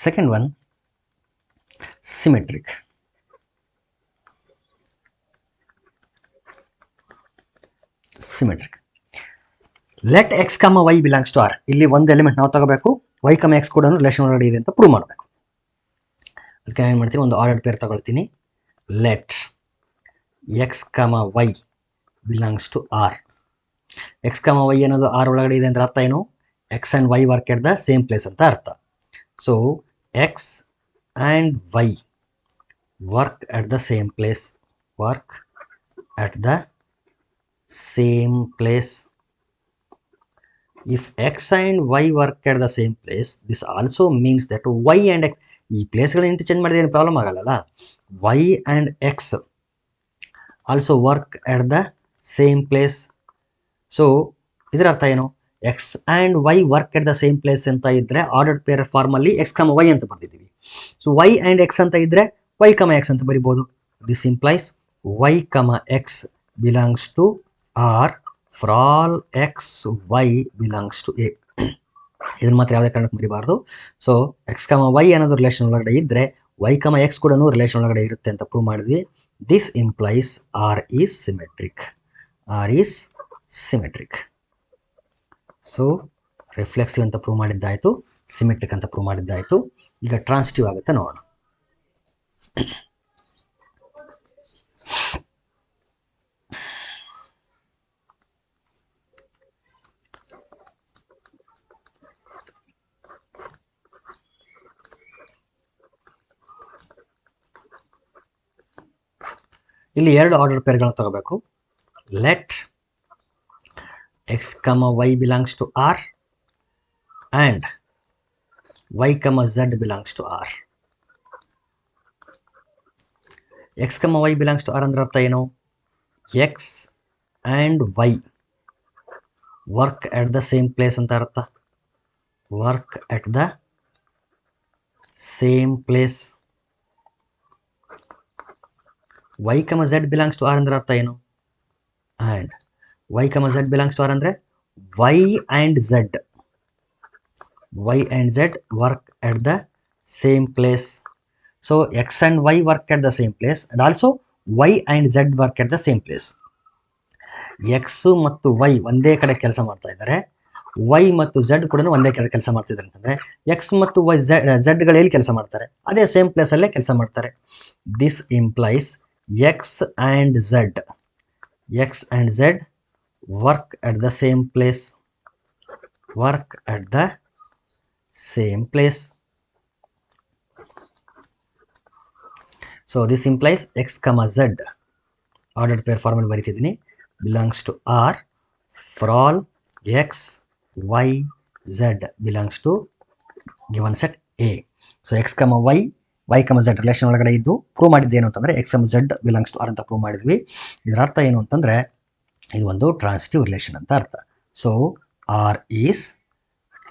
Second one, symmetric. Symmetric. Let x, y belongs to R. ಇಲ್ಲಿ ಒಂದು ಎಲಿಮೆಂಟ್ ನಾವು ತಗೋಬೇಕು, y, x ಕೂಡ ರಿಲೇಷನ್ ಒಳಗಡೆ ಇದೆ ಅಂತ ಪ್ರೂವ್ ಮಾಡಬೇಕು. ಅದಕ್ಕೆ ಏನು ಮಾಡ್ತೀನಿ, ಒಂದು ಆರ್ಡರ್ಡ್ ಪೇರ್ ತಗೊಳ್ತೀನಿ. Let x comma y belongs to R. X comma y ಅನ್ನೋದು ಆರ್ ಒಳಗಡೆ ಇದೆ ಅಂದ್ರೆ ಅರ್ಥ ಏನು? X and y work at the same place ಅಂತ ಅರ್ಥ. So x and y work at the same place, work at the same place. If x and y work at the same place, this also means that y and x, ಈ ಪ್ಲೇಸ್ಗಳನ್ನ ಇಂಟರ್ಚೇಂಜ್ ಮಾಡಿದ್ರೆ ಏನು ಪ್ರಾಬ್ಲಮ್ ಆಗಲ್ಲ. y and x also work at the same place. So ಇದರ ಅರ್ಥ ಏನು? X and y work at the same place ಅಂತ ಇದ್ದರೆ ordered pair formally x comma y ಅಂತ ಬರ್ತಿದ್ದೀವಿ. ಸೊ ವೈ ಆ್ಯಂಡ್ ಎಕ್ಸ್ ಅಂತ ಇದ್ದರೆ y, x ಅಂತ ಬರಿಬೋದು. This implies y, x belongs to R for all x y belongs to A. ಇದನ್ನು ಮಾತ್ರ ಯಾವುದೇ ಕಾರಣಕ್ಕೆ ಬರಿಬಾರ್ದು. ಸೊ ಎಕ್ಸ್ ಕಮ ವೈ ಅನ್ನೋದು ರಿಲೇಷನ್ ಒಳಗಡೆ ಇದ್ದರೆ y, x ಕೂಡ ರಿಲೇಷನ್ ಒಳಗಡೆ ಇರುತ್ತೆ ಅಂತ ಪ್ರೂವ್ ಮಾಡಿದ್ವಿ. This implies R is symmetric. R is symmetric. So reflexive ಅಂತ ಪ್ರೂವ್ ಮಾಡಿದ್ದಾಯಿತು, ಸಿಮೆಟ್ರಿಕ್ ಅಂತ ಪ್ರೂವ್ ಮಾಡಿದ್ದಾಯಿತು. ಈಗ ಟ್ರಾನ್ಸಿಟಿವ್ ಆಗುತ್ತೆ ನೋಡೋಣ. ಇಲ್ಲಿ ಎರಡು ಆರ್ಡರ್ ಪೇರ್ಗಳನ್ನು ತಗೋಬೇಕು. Let x comma y belongs to R and y comma z belongs to R. X comma y belongs to R ಅಂದ್ರೆ ಅರ್ಥ ಏನು? X and y work at the same place ಅಂತ ಅರ್ಥ. Work at the same place. Y comma z belongs to R ಅಂದ್ರೆ ಅರ್ಥ ಏನು? And y comma z belongs to R ಅಂದರೆ y and z. Y and z work at the same place. So x and y work at the same place and also y and z work at the same place. X ಮತ್ತು ವೈ ಒಂದೇ ಕಡೆ ಕೆಲಸ ಮಾಡ್ತಾ ಇದ್ದಾರೆ, ವೈ ಮತ್ತು ಝೆಡ್ ಕೂಡ ಒಂದೇ ಕಡೆ ಕೆಲಸ ಮಾಡ್ತಿದ್ದಾರೆ ಅಂತಂದರೆ ಎಕ್ಸ್ ಮತ್ತು ವೈ ಝೆಡ್ಗಳು ಎಲ್ಲಿ ಕೆಲಸ ಮಾಡ್ತಾರೆ? ಅದೇ ಸೇಮ್ ಪ್ಲೇಸಲ್ಲೇ ಕೆಲಸ ಮಾಡ್ತಾರೆ. This implies x and z work at the same place. Work at the same place. So this implies x comma z ordered pair formally ಬರೀತಿದ್ದೀನಿ. Belongs to R for all x y z belongs to given set A. So x comma y, y comma z relation ಒಳಗಡೆ ಇದ್ದು ಪ್ರೂವ್ ಮಾಡಿದ್ದೇನು ಅಂತಂದರೆ x comma z belongs to R ಅಂತ ಪ್ರೂವ್ ಮಾಡಿದ್ವಿ. ಇದರ ಅರ್ಥ ಏನು ಅಂತಂದರೆ ಇದು ಒಂದು ಟ್ರಾನ್ಸಿಟಿವ್ ರಿಲೇಷನ್ ಅಂತ ಅರ್ಥ. So R is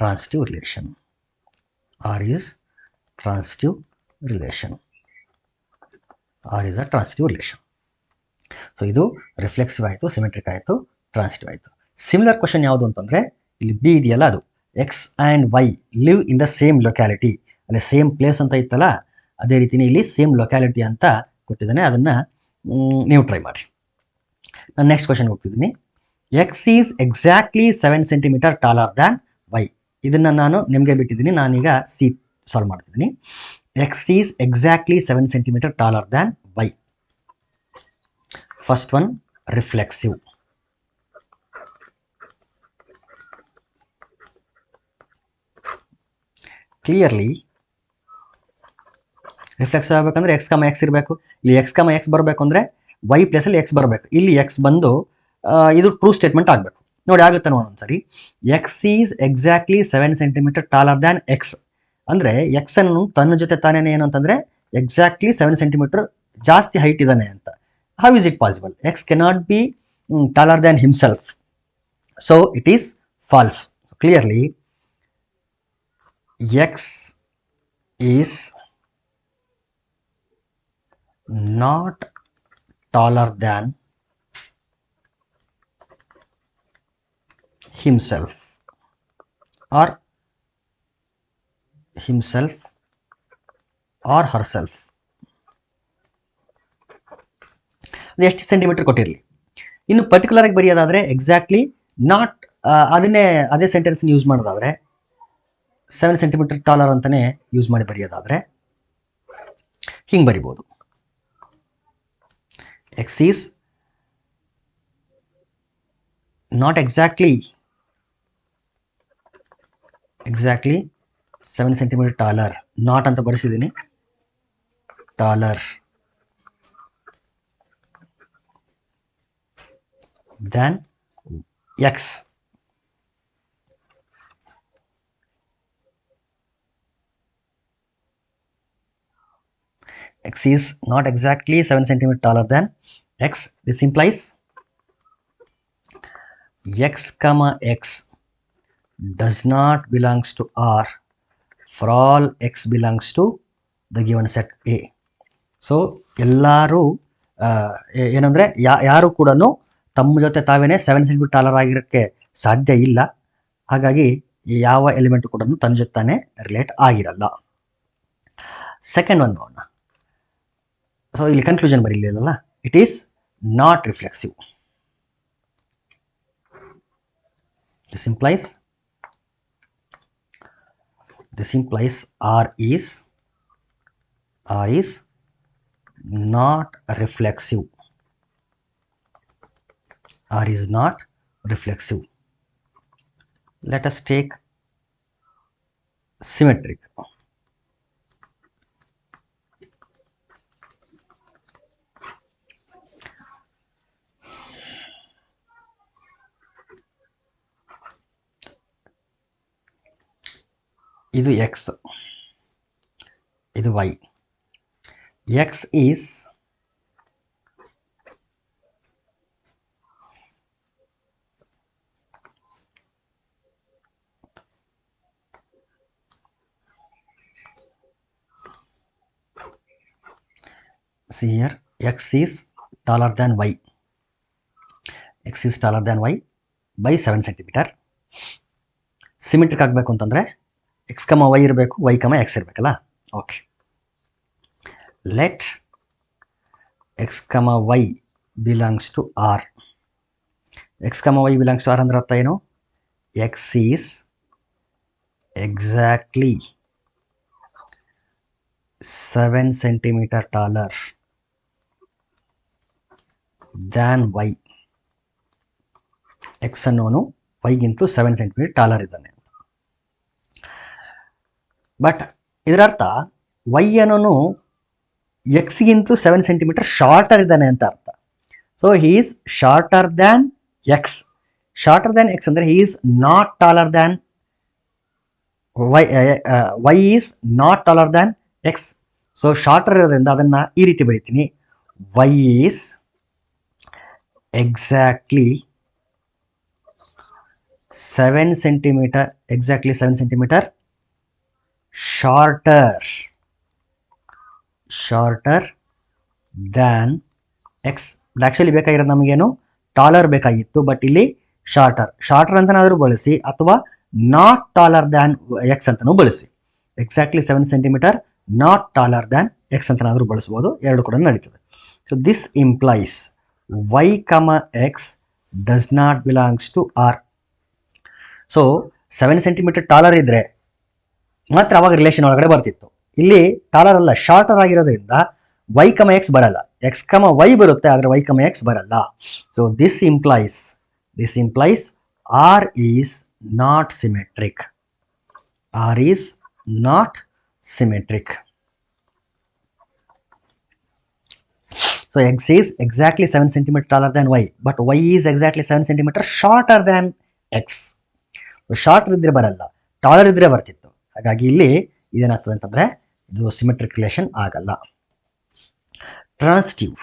transitive relation. R is transitive relation. R is a transitive relation. So ಇದು ರಿಫ್ಲೆಕ್ಸಿವ್ ಆಯಿತು, ಸಿಮೆಟ್ರಿಕ್ ಆಯಿತು, ಟ್ರಾನ್ಸಿಟಿವ್ ಆಯಿತು. ಸಿಮಿಲರ್ ಕ್ವಶನ್ ಯಾವುದು ಅಂತಂದರೆ ಇಲ್ಲಿ ಬಿ ಇದೆಯಲ್ಲ, ಅದು x and y live in the same locality, ಅಂದರೆ ಸೇಮ್ ಪ್ಲೇಸ್ ಅಂತ ಇತ್ತಲ್ಲ, ಅದೇ ರೀತಿಯೇ ಇಲ್ಲಿ ಸೇಮ್ ಲೊಕ್ಯಾಲಿಟಿ ಅಂತ ಕೊಟ್ಟಿದ್ದಾನೆ. ಅದನ್ನು ನೀವು ಟ್ರೈ ಮಾಡಿ. ನಾನು ನೆಕ್ಸ್ಟ್ ಕ್ವಶನ್ಗೆ ಹೋಗ್ತಿದ್ದೀನಿ. X is exactly 7 centimetre taller than y. ಇದನ್ನು ನಾನು ನಿಮಗೆ ಬಿಟ್ಟಿದ್ದೀನಿ, ನಾನೀಗ ಸಿ ಸಾಲ್ವ್ ಮಾಡ್ತಿದ್ದೀನಿ. X is exactly 7 centimetre taller than y. First one reflexive. Clearly reflexive ಆಗಬೇಕಂದ್ರೆ ಎಕ್ಸ್ ಕಮ ಎಕ್ಸ್ ಇರಬೇಕು. ಇಲ್ಲಿ ಎಕ್ಸ್ ಕಮ ಎಕ್ಸ್ ಬರಬೇಕು ಅಂದರೆ ವೈ ಪ್ಲೇಸಲ್ಲಿ ಎಕ್ಸ್ ಬರಬೇಕು. ಇಲ್ಲಿ ಎಕ್ಸ್ ಬಂದು ಇದು ಟ್ರೂ ಸ್ಟೇಟ್ಮೆಂಟ್ ಆಗಬೇಕು. ನೋಡಿ ಆಗುತ್ತೆ ನೋಡೋಣ ಒಂದ್ಸರಿ. X is exactly 7 centimetre taller than x ಅಂದರೆ ಎಕ್ಸ್ ಅನ್ನು ತನ್ನ ಜೊತೆ ತಾನೇನೆ ಏನು ಅಂತಂದರೆ ಎಕ್ಸಾಕ್ಟ್ಲಿ 7 ಸೆಂಟಿಮೀಟರ್ ಜಾಸ್ತಿ ಹೈಟ್ ಇದ್ದಾನೆ ಅಂತ. How is it possible? X cannot be taller than himself. So it is falls. Clearly X is not taller than himself or herself. ಅದು ಎಷ್ಟು ಸೆಂಟಿಮೀಟರ್ ಕೊಟ್ಟಿರಲಿ. ಇನ್ನು ಪರ್ಟಿಕ್ಯುಲರ್ ಆಗಿ ಬರೆಯೋದಾದರೆ ಎಕ್ಸಾಕ್ಟ್ಲಿ ನಾಟ್, ಅದೇ ಸೆಂಟೆನ್ಸ್ ಯೂಸ್ ಮಾಡೋದಾದರೆ 7 ಸೆಂಟಿಮೀಟರ್ ಟಾಲರ್ ಅಂತಲೇ ಯೂಸ್ ಮಾಡಿ ಬರೆಯೋದಾದರೆ ಹಿಂಗೆ ಬರಿಬೋದು. x is not exactly 7 centimeter taller, not ಅಂತ ಬರೆಸಿದ್ದೀನಿ, taller than x. X is not exactly 7 centimeter taller than x. This implies x comma x does not belongs to R for all x belongs to the given set A. So ಎಲ್ಲರೂ ಏನಂದರೆ ಯಾರು ಕೂಡ ತಮ್ಮ ಜೊತೆ ತಾವೇನೆ 7 ಸೆಂಟಿಮೀಟರ್ ಟಾಲರ್ ಆಗಿರೋಕ್ಕೆ ಸಾಧ್ಯ ಇಲ್ಲ. ಹಾಗಾಗಿ ಯಾವ ಎಲಿಮೆಂಟ್ ಕೂಡ ತನ್ನ ಜೊತೆ ತಾನೇ ರಿಲೇಟ್ ಆಗಿರಲ್ಲ. ಸೆಕೆಂಡ್ ಒನ್ ನೋಡೋಣ. ಸೊ ಇಲ್ಲಿ ಕನ್ಕ್ಲೂಷನ್ ಬರೀಲಿಲ್ಲ. It is not reflexive. This implies R is not reflexive. R is not reflexive. Let us take symmetric. ಇದು x, ಇದು y. x is see here, x is taller than y. x is taller than y by 7 centimeter. Symmetric ಆಗಬೇಕು ಅಂತಂದರೆ x, y ಇರಬೇಕು, y, x ಇರಬೇಕಲ್ಲ. Okay, let x, y belongs to R. x, y belongs to R ಅಂದ್ರೆ ಅರ್ಥ ಏನು? x is exactly 7 centimeter taller than y. x ಅನ್ನೋನು y ಗಿಂತಲೂ 7 ಸೆಂಟಿಮೀಟರ್ ಟಾಲರ್ ಇದ್ದಾನೆ. ಬಟ್ ಇದರರ್ಥ y ಅನ್ನೋನು x ಗಿಂತಲೂ 7 ಸೆಂಟಿಮೀಟರ್ ಶಾರ್ಟರ್ ಇದ್ದಾನೆ ಅಂತ ಅರ್ಥ. So he is shorter than x. Shorter than x ಅಂದರೆ he is not taller than y is not taller than x. So shorter ಇರೋದ್ರಿಂದ ಅದನ್ನು ಈ ರೀತಿ ಬರೀತೀನಿ, y is exactly 7 centimeter shorter than x. Actually ಬೇಕಾಗಿರೋದು ನಮಗೇನು, ಟಾಲರ್ ಬೇಕಾಗಿತ್ತು, ಬಟ್ ಇಲ್ಲಿ ಶಾರ್ಟರ್ ಅಂತನಾದರೂ ಬಳಸಿ ಅಥವಾ ನಾಟ್ ಟಾಲರ್ ದ್ಯಾನ್ ಎಕ್ಸ್ ಅಂತಲೂ ಬಳಸಿ. Exactly 7 centimeter not taller than x ಅಂತನಾದರೂ ಬಳಸ್ಬೋದು, ಎರಡು ಕೂಡ ನಡೀತದೆ. So this implies y, x does not belongs to R. So 7 centimeter taller ಇದ್ದರೆ ಮಾತ್ರ ಅವಾಗ ರಿಲೇಷನ್ ಒಳಗಡೆ ಬರ್ತಿತ್ತು. ಇಲ್ಲಿ ಟಾಲರ್ ಅಲ್ಲ, ಶಾರ್ಟರ್ ಆಗಿರೋದ್ರಿಂದ y, x ಬರಲ್ಲ. x, y ಬರುತ್ತೆ, ಆದರೆ y, x ಬರಲ್ಲ. So this implies R is not symmetric. R is not symmetric. So x is exactly 7 centimeter taller than y, but y is exactly 7 centimeter shorter than x. So shorter ಇದ್ರೆ ಬರಲ್ಲ, ಟಾಲರ್ ಇದ್ರೆ ಬರ್ತಿತ್ತು. ಹಾಗಾಗಿ ಇಲ್ಲಿ ಇದೇನಾಗ್ತದೆ ಅಂತಂದರೆ ಇದು ಸಿಮೆಟ್ರಿಕ್ ರಿಲೇಷನ್ ಆಗಲ್ಲ. Transitive.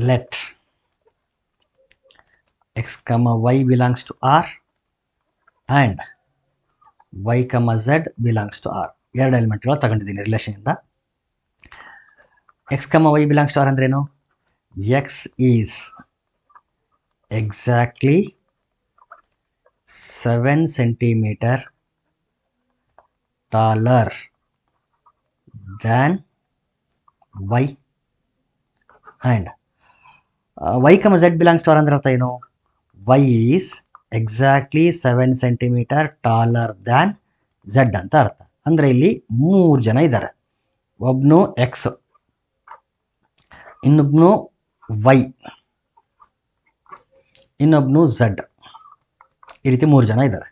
Let x, y belongs to R and y, z belongs to R. ಎರಡು ಎಲಿಮೆಂಟ್ಗಳು ತಗೊಂಡಿದ್ದೀನಿ ರಿಲೇಷನಿಂದ. x, y belongs to R ಅಂದ್ರೇನು? x is exactly 7 centimeter taller than y and y, z belongs to R ಅಂದ್ರೆ ಅರ್ಥ ಏನು? y is exactly 7 centimetre taller than Z ಅಂತ ಅರ್ಥ. ಅಂದರೆ ಇಲ್ಲಿ 3 ಜನ ಇದ್ದಾರೆ. ಒಬ್ಬನು ಎಕ್ಸ್, ಇನ್ನೊಬ್ಬನು ವೈ, ಇನ್ನೊಬ್ಬನು ಝೆಡ್. ಈ ರೀತಿ 3 ಜನ ಇದ್ದಾರೆ.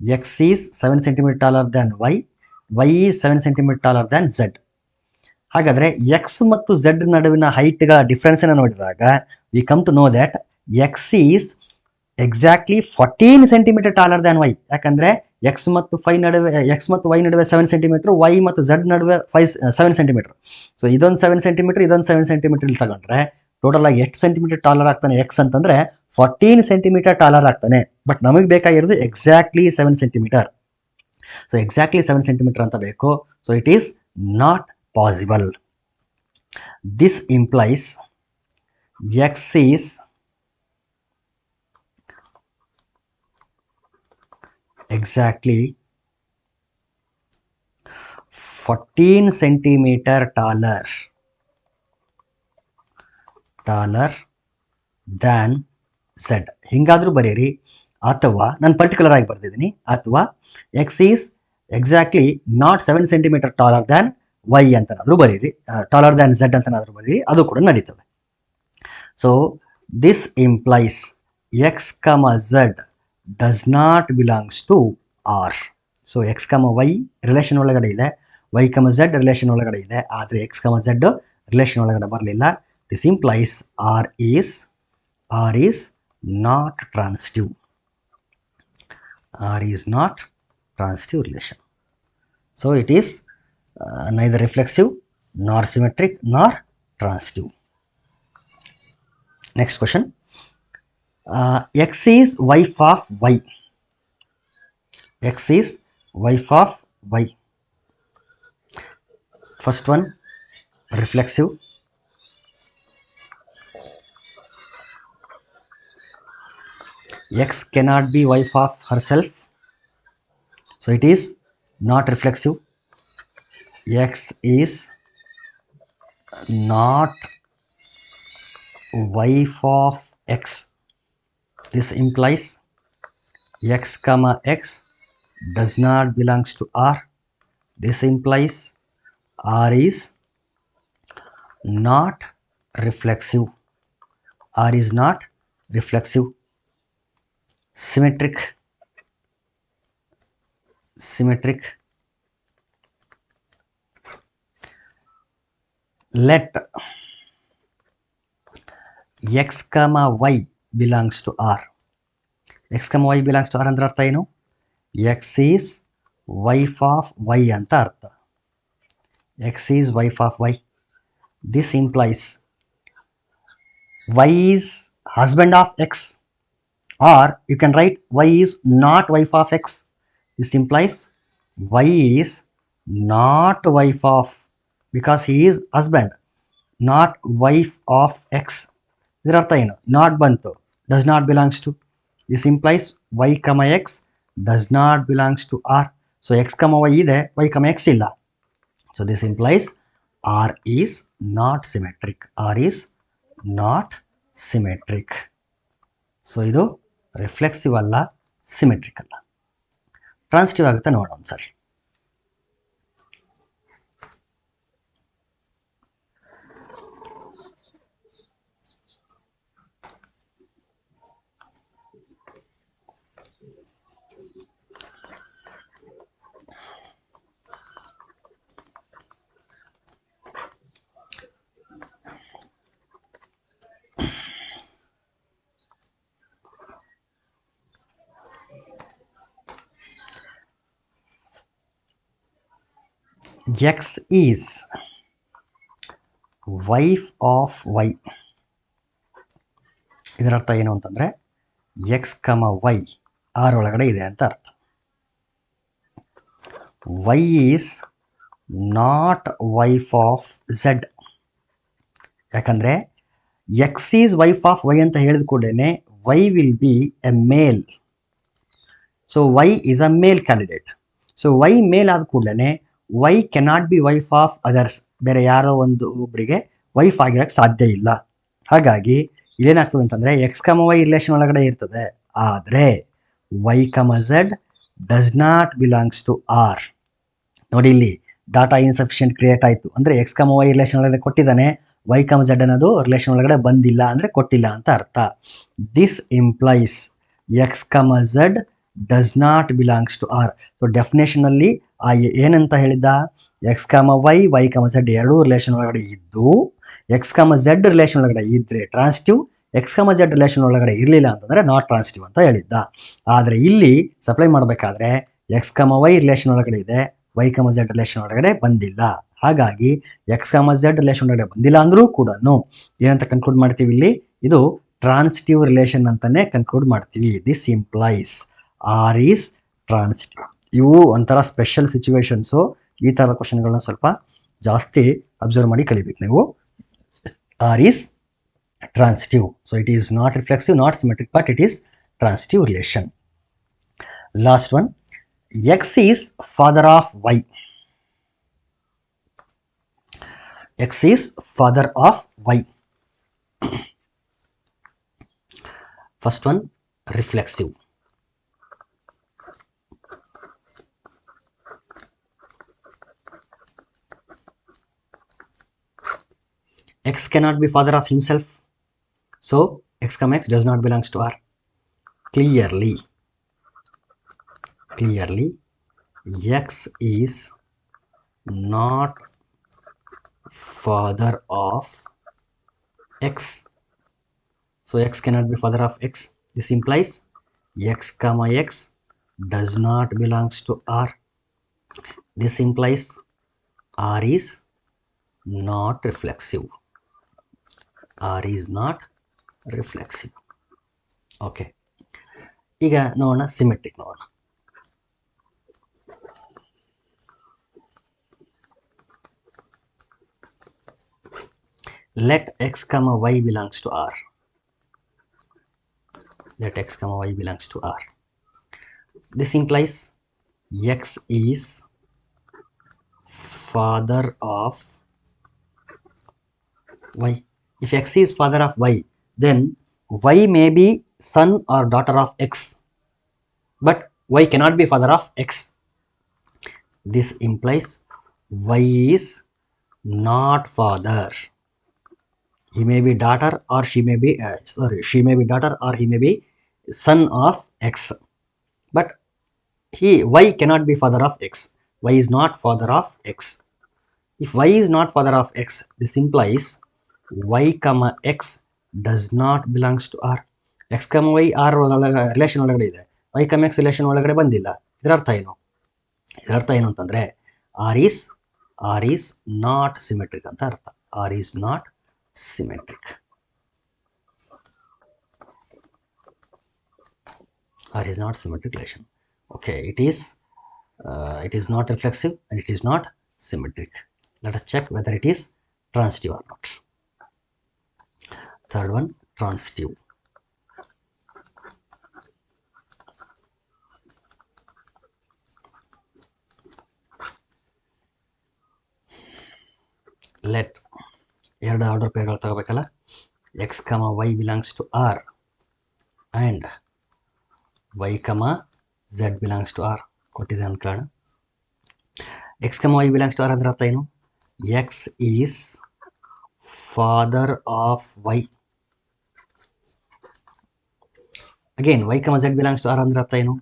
X is 7 centimetre taller than y, y is 7 centimetre taller than z. ಹಾಗಾದರೆ ಎಕ್ಸ್ ಮತ್ತು ಝೆಡ್ ನಡುವಿನ ಹೈಟ್ಗಳ ಡಿಫ್ರೆನ್ಸನ್ನು ನೋಡಿದಾಗ we come to know that x is exactly 14 centimetre taller than y. ಯಾಕಂದರೆ ಎಕ್ಸ್ ಮತ್ತು ವೈ ನಡುವೆ 7 ಸೆಂಟಿಮೀಟರ್, ವೈ ಮತ್ತು ಝೆಡ್ ನಡುವೆ 7 ಸೆಂಟಿಮೀಟರ್. ಸೊ ಇದೊಂದು 7 ಸೆಂಟಿಮೀಟರ್, ಇದೊಂದು 7 ಸೆಂಟಿಮೀಟರ್ ಇಲ್ಲಿ ತಗೊಂಡ್ರೆ ಟೋಟಲ್ ಆಗಿ ಎಷ್ಟು ಸೆಂಟಿಮೀಟರ್ ಟಾಲರ್ ಆಗ್ತಾನೆ ಎಕ್ಸ್ ಅಂತಂದರೆ 14 ಸೆಂಟಿಮೀಟರ್ ಟಾಲರ್ ಆಗ್ತಾನೆ. ಬಟ್ ನಮಗೆ ಬೇಕಾಗಿರೋದು exactly 7 centimetre. So exactly 7 centimetre ಅಂತ ಬೇಕು. So it is not possible. This implies x is exactly 14 centimetre taller than z. ಹಿಂಗಾದ್ರೂ ಬರೀರಿ, ಅಥವಾ ನಾನು ಪರ್ಟಿಕ್ಯುಲರ್ ಆಗಿ ಬರ್ತಿದ್ದೀನಿ, ಅಥವಾ x is exactly not 7 centimetre taller than y ಅಂತನಾದರೂ ಬರೀರಿ, ಟಾಲರ್ ದ್ಯಾನ್ ಝೆಡ್ ಅಂತನಾದರೂ ಬರೀರಿ, ಅದು ಕೂಡ ನಡೀತದೆ. So this implies x comma z does not belongs to R. So x comma Y relation ಒಳಗಡೆ ಇದೆ, ವೈ ಕಮ ಝೆಡ್ ರಿಲೇಷನ್ ಒಳಗಡೆ ಇದೆ, ಆದರೆ ಎಕ್ಸ್ ಕಮ ಝೆಡ್ ರಿಲೇಷನ್ ಒಳಗಡೆ ಬರಲಿಲ್ಲ. This implies R is not transitive. R is not transitive relation. So it is neither reflexive nor symmetric nor transitive. Next question. X is wife of Y. X is wife of Y. First one, reflexive. X cannot be wife of herself. So it is not reflexive. X is not wife of X. This implies x comma x does not belongs to R. This implies R is not reflexive. R is not reflexive. Symmetric. Let x comma y belongs to R. X comma y belongs to R ಅಂದ್ರೆ ಅರ್ಥ ಏನು? X is wife of Y ಅಂತ ಅರ್ಥ. X is wife of Y. This implies Y is husband of X, or you can write Y is not wife of X. This implies Y is not wife of, because he is husband, not wife of X. ಇದರ ಅರ್ಥ ಏನು? ನಾಟ್ ಬಂತು, does not belongs to. This implies y comma x does not belongs to R. So x comma y ಇದೆ, y comma x ಇಲ್ಲ. So this implies R is not symmetric. R is not symmetric. So ಇದು ರಿಫ್ಲೆಕ್ಸಿವ್ ಅಲ್ಲ, ಸಿಮೆಟ್ರಿಕ್ ಅಲ್ಲ. ಟ್ರಾನ್ಸಿಟಿವ್ ಆಗುತ್ತೆ ನೋಡೋಣ ಸರಿ. X is wife of Y. ಇದರ ಅರ್ಥ ಏನು ಅಂತಂದರೆ ಎಕ್ಸ್ ಕಮ ವೈ ಆರ್ ಒಳಗಡೆ ಇದೆ ಅಂತ ಅರ್ಥ. Y is not wife of z. ಯಾಕಂದರೆ x is wife of y ಅಂತ ಹೇಳಿದ ಕೂಡಲೇ y will be a male. So y is a male candidate. So y male ಆದ ಕೂಡಲೇ y cannot be wife of others. ಬೇರೆ ಯಾರೋ ಒಬ್ಬರಿಗೆ ವೈಫ್ ಆಗಿರೋಕ್ಕೆ ಸಾಧ್ಯ ಇಲ್ಲ. ಹಾಗಾಗಿ ಇಲ್ಲೇನಾಗ್ತದೆ ಅಂತಂದರೆ ಎಕ್ಸ್ ಕಮ ವೈ ರಿಲೇಷನ್ ಒಳಗಡೆ ಇರ್ತದೆ, ಆದರೆ y, z does not belongs to R. ನೋಡಿ ಇಲ್ಲಿ ಡಾಟಾ ಇನ್ಸಫಿಷಿಯೆಂಟ್ ಕ್ರಿಯೇಟ್ ಆಯಿತು ಅಂದರೆ ಎಕ್ಸ್ ಕಮ ವೈ ರಿಲೇಷನ್ ಒಳಗಡೆ ಕೊಟ್ಟಿದ್ದಾನೆ, y, z ಅನ್ನೋದು ರಿಲೇಷನ್ ಒಳಗಡೆ ಬಂದಿಲ್ಲ ಅಂದರೆ ಕೊಟ್ಟಿಲ್ಲ ಅಂತ ಅರ್ಥ. This implies x z does not belongs to R. So ಡೆಫಿನೇಷನಲ್ಲಿ ಏನಂತ ಹೇಳಿದ್ದ, ಎಕ್ಸ್ ವೈ, y, z ಎರಡೂ ರಿಲೇಷನ್ ಒಳಗಡೆ ಇದ್ದು ಎಕ್ಸ್ z ರಿಲೇಷನ್ ಒಳಗಡೆ ಇದ್ದರೆ ಟ್ರಾನ್ಸಿಟಿವ್, ಎಕ್ಸ್ z ರಿಲೇಷನ್ ಒಳಗಡೆ ಇರಲಿಲ್ಲ ಅಂತಂದರೆ ನಾಟ್ ಟ್ರಾನ್ಸಿಟಿವ್ ಅಂತ ಹೇಳಿದ್ದ. ಆದರೆ ಇಲ್ಲಿ ಸಪ್ಲೈ ಮಾಡಬೇಕಾದ್ರೆ ಎಕ್ಸ್ ವೈ ರಿಲೇಷನ್ ಒಳಗಡೆ ಇದೆ, y, z ರಿಲೇಷನ್ ಒಳಗಡೆ ಬಂದಿಲ್ಲ. ಹಾಗಾಗಿ ಎಕ್ಸ್ z ರಿಲೇಷನ್ ಒಳಗಡೆ ಬಂದಿಲ್ಲ ಅಂದರೂ ಕೂಡ ಏನಂತ ಕನ್ಕ್ಲೂಡ್ ಮಾಡ್ತೀವಿ, ಇಲ್ಲಿ ಇದು ಟ್ರಾನ್ಸಿಟಿವ್ ರಿಲೇಷನ್ ಅಂತಾನೆ ಕನ್ಕ್ಲೂಡ್ ಮಾಡ್ತೀವಿ. This implies R is transitive. ಇವು ಒಂಥರ ಸ್ಪೆಷಲ್ ಸಿಚುವೇಶನ್ಸು. ಈ ಥರದ ಕ್ವಶನ್ಗಳನ್ನ ಸ್ವಲ್ಪ ಜಾಸ್ತಿ ಅಬ್ಸರ್ವ್ ಮಾಡಿ ಕಲಿಬೇಕು ನೀವು. R is transitive. So it is not reflexive, not symmetric, but it is transitive relation. Last one, x is father of y. X is father of y. First one, reflexive. X cannot be father of himself. So x, x does not belongs to R. Clearly x is not father of x. So x cannot be father of x. This implies x, x does not belongs to R. This implies R is not reflexive. R is not reflexive. Okay, ಈಗ ನೋಡೋಣ ಸಿಮೆಟ್ರಿಕ್ ನೋಡೋಣ. let x, y belongs to R. Let x, y belongs to R. This implies x is father of y. If x is father of y, then y may be son or daughter of x, but y cannot be father of x. This implies y is not father. He may be daughter or she may be she may be daughter or he may be son of x, but y cannot be father of x. Y is not father of x. If y is not father of x, this implies y, x does not belongs to R. x, y R relation ಒಳಗಡೆ ಇದೆ, y, x ರಿಲೇಷನ್ ಒಳಗಡೆ ಬಂದಿಲ್ಲ. ಇದರ ಅರ್ಥ ಏನು ಅಂತಂದರೆ ಆರ್ ಈಸ್ ನಾಟ್ ಸಿಮೆಟ್ರಿಕ್ ಅಂತ ಅರ್ಥ. R is not symmetric. R is not symmetric relation. Okay, it is not reflexive and it is not symmetric. Let us check whether it is transitive or not. Third one, transitive. Let ಎರಡು order ಪೇರ್ಗಳು ತಗೋಬೇಕಲ್ಲ, x, y belongs to R and y, z belongs to R ಕೊಟ್ಟಿದೆ ಅನ್ಕೊಳ್ಳೋಣ. x, y belongs to R ಅಂದ್ರೆ ಅರ್ಥ ಏನು? x is father of y. Again, y, z belongs to R ಅಂದ್ರೆ ಅರ್ಥ ಏನು?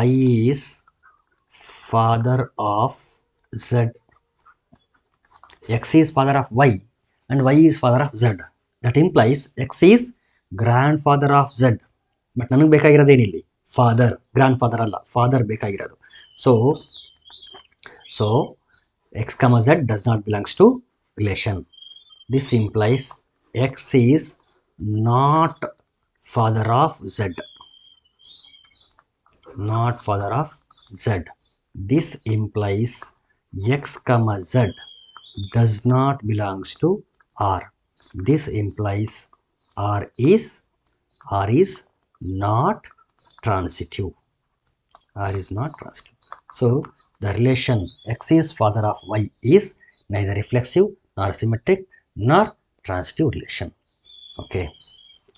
y is father of z. x is father of y and y is father of z. That implies x is grandfather of z. But ನನಗೆ ಬೇಕಾಗಿರೋದೇನಿಲ್ಲಿ ಫಾದರ್, ಗ್ರ್ಯಾಂಡ್ ಫಾದರ್ ಅಲ್ಲ, ಫಾದರ್ ಬೇಕಾಗಿರೋದು. So x, z does not belongs to relation. This implies x is not father of z. Not father of z. This implies x, z does not belongs to R. This implies R is not transitive. R is not transitive. So the relation x is father of y is neither reflexive nor symmetric nor transitive relation. Okay,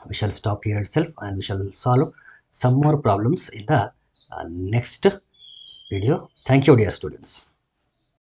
we shall stop here itself and we shall solve some more problems in the next video. Thank you, dear students.